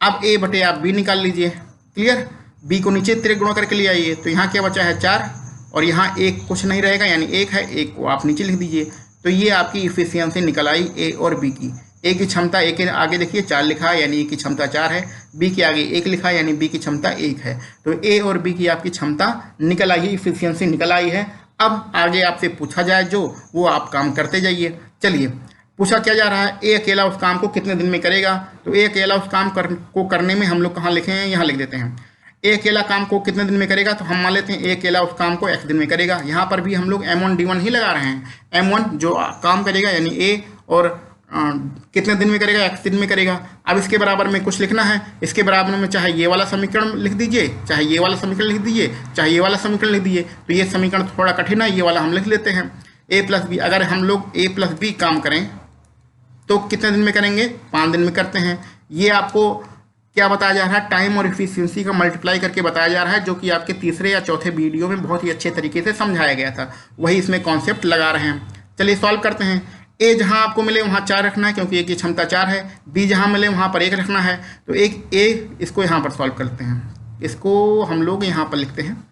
अब A बटे आप B निकाल लीजिए, क्लियर। B को नीचे तिरक गुणा करके ले आइए तो यहाँ क्या बचा है? 4 और यहाँ 1 कुछ नहीं रहेगा यानी 1 है, 1 को आप नीचे लिख दीजिए। तो ये आपकी इफिशियंसी निकल आई A और B की। A की क्षमता A के आगे देखिए 4 लिखा है यानी A की क्षमता 4 है, B के आगे 1 लिखा है यानी B की क्षमता 1 है। तो A और B की आपकी क्षमता निकल आई है, इफिशियंसी निकल आई है। अब आगे आपसे पूछा जाए जो, वो आप काम करते जाइए। चलिए पूछा क्या जा रहा है? A अकेला उस काम को कितने दिन में करेगा? तो A अकेला उस काम को करने में हम लोग कहाँ लिखे हैं? यहाँ लिख देते हैं। A अकेला काम को कितने दिन में करेगा? तो हम मान लेते हैं A अकेला उस काम को x दिन में करेगा। यहाँ पर भी हम लोग M1D1 ही लगा रहे हैं। M1 जो काम करेगा यानी A और कितने दिन में करेगा? x दिन में करेगा। अब इसके बराबर में कुछ लिखना है। इसके बराबर में चाहे ये वाला समीकरण लिख दीजिए, चाहे ये वाला समीकरण लिख दीजिए, चाहे ये वाला समीकरण लिख दीजिए। तो ये समीकरण थोड़ा कठिन है, ये वाला हम लिख लेते हैं। A प्लस बी, अगर हम लोग A प्लस बी काम करें तो कितने दिन में करेंगे? 5 दिन में करते हैं। ये आपको क्या बताया जा रहा है? टाइम और इफिशियंसी का मल्टीप्लाई करके बताया जा रहा है, जो कि आपके तीसरे या चौथे वीडियो में बहुत ही अच्छे तरीके से समझाया गया था। वही इसमें कॉन्सेप्ट लगा रहे हैं। चलिए सॉल्व करते हैं। A जहां आपको मिले वहां 4 रखना है क्योंकि A की क्षमता 4 है। B जहां मिले वहां पर 1 रखना है। तो एक A इसको यहाँ पर सॉल्व करते हैं। इसको हम लोग यहाँ पर लिखते हैं,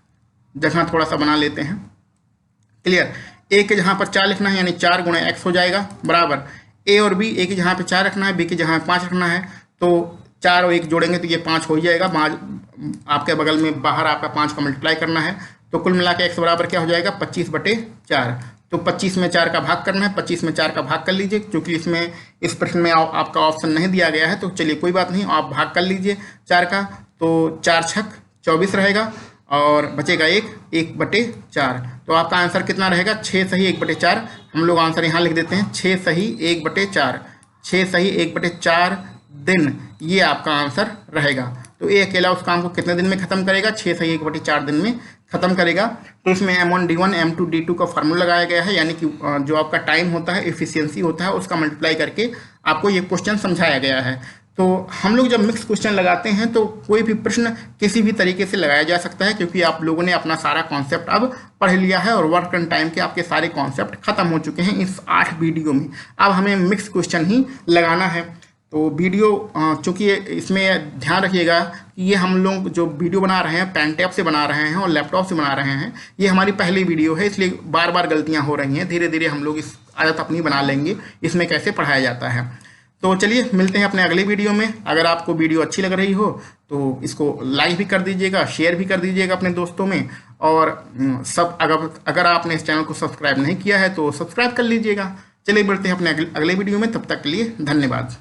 जगह थोड़ा सा बना लेते हैं, क्लियर। A के जहाँ पर 4 लिखना है यानी 4 गुणे x हो जाएगा, बराबर A और B, A के जहाँ पे 4 रखना है, B के जहाँ 5 रखना है। तो 4 और 1 जोड़ेंगे तो ये 5 हो जाएगा। आपके बगल में बाहर आपका 5 का मल्टीप्लाई करना है। तो कुल मिला के x बराबर क्या हो जाएगा? 25/4। तो 25 में 4 का भाग करना है, 25 में 4 का भाग कर लीजिए। क्योंकि इसमें इस प्रश्न में आपका ऑप्शन नहीं दिया गया है तो चलिए कोई बात नहीं, आप भाग कर लीजिए 4 का। तो 4 छक 24 रहेगा और बचेगा 1/4। तो आपका आंसर कितना रहेगा? 6 सही 1/4। हम लोग आंसर यहाँ लिख देते हैं 6 सही 1/4। 6 सही 1/4 दिन ये आपका आंसर रहेगा। तो A अकेला उस काम को कितने दिन में खत्म करेगा? 6 सही 1/4 दिन में खत्म करेगा। तो इसमें M1D1 M2D2 का फार्मूला लगाया गया है, यानी कि जो आपका टाइम होता है, एफिशिएंसी होता है, उसका मल्टीप्लाई करके आपको ये क्वेश्चन समझाया गया है। तो हम लोग जब मिक्स क्वेश्चन लगाते हैं तो कोई भी प्रश्न किसी भी तरीके से लगाया जा सकता है, क्योंकि आप लोगों ने अपना सारा कॉन्सेप्ट अब पढ़ लिया है और वर्क एंड टाइम के आपके सारे कॉन्सेप्ट खत्म हो चुके हैं इस 8 वीडियो में। अब हमें मिक्स क्वेश्चन ही लगाना है। तो वीडियो चूँकि इसमें ध्यान रखिएगा कि ये हम लोग जो वीडियो बना रहे हैं पेन टैब से बना रहे हैं और लैपटॉप से बना रहे हैं। ये हमारी पहली वीडियो है, इसलिए बार बार गलतियाँ हो रही हैं। धीरे धीरे हम लोग इस आदत अपनी बना लेंगे इसमें कैसे पढ़ाया जाता है। तो चलिए मिलते हैं अपने अगले वीडियो में। अगर आपको वीडियो अच्छी लग रही हो तो इसको लाइक भी कर दीजिएगा, शेयर भी कर दीजिएगा अपने दोस्तों में। और अगर आपने इस चैनल को सब्सक्राइब नहीं किया है तो सब्सक्राइब कर लीजिएगा। चलिए मिलते हैं अपने अगले वीडियो में, तब तक के लिए धन्यवाद।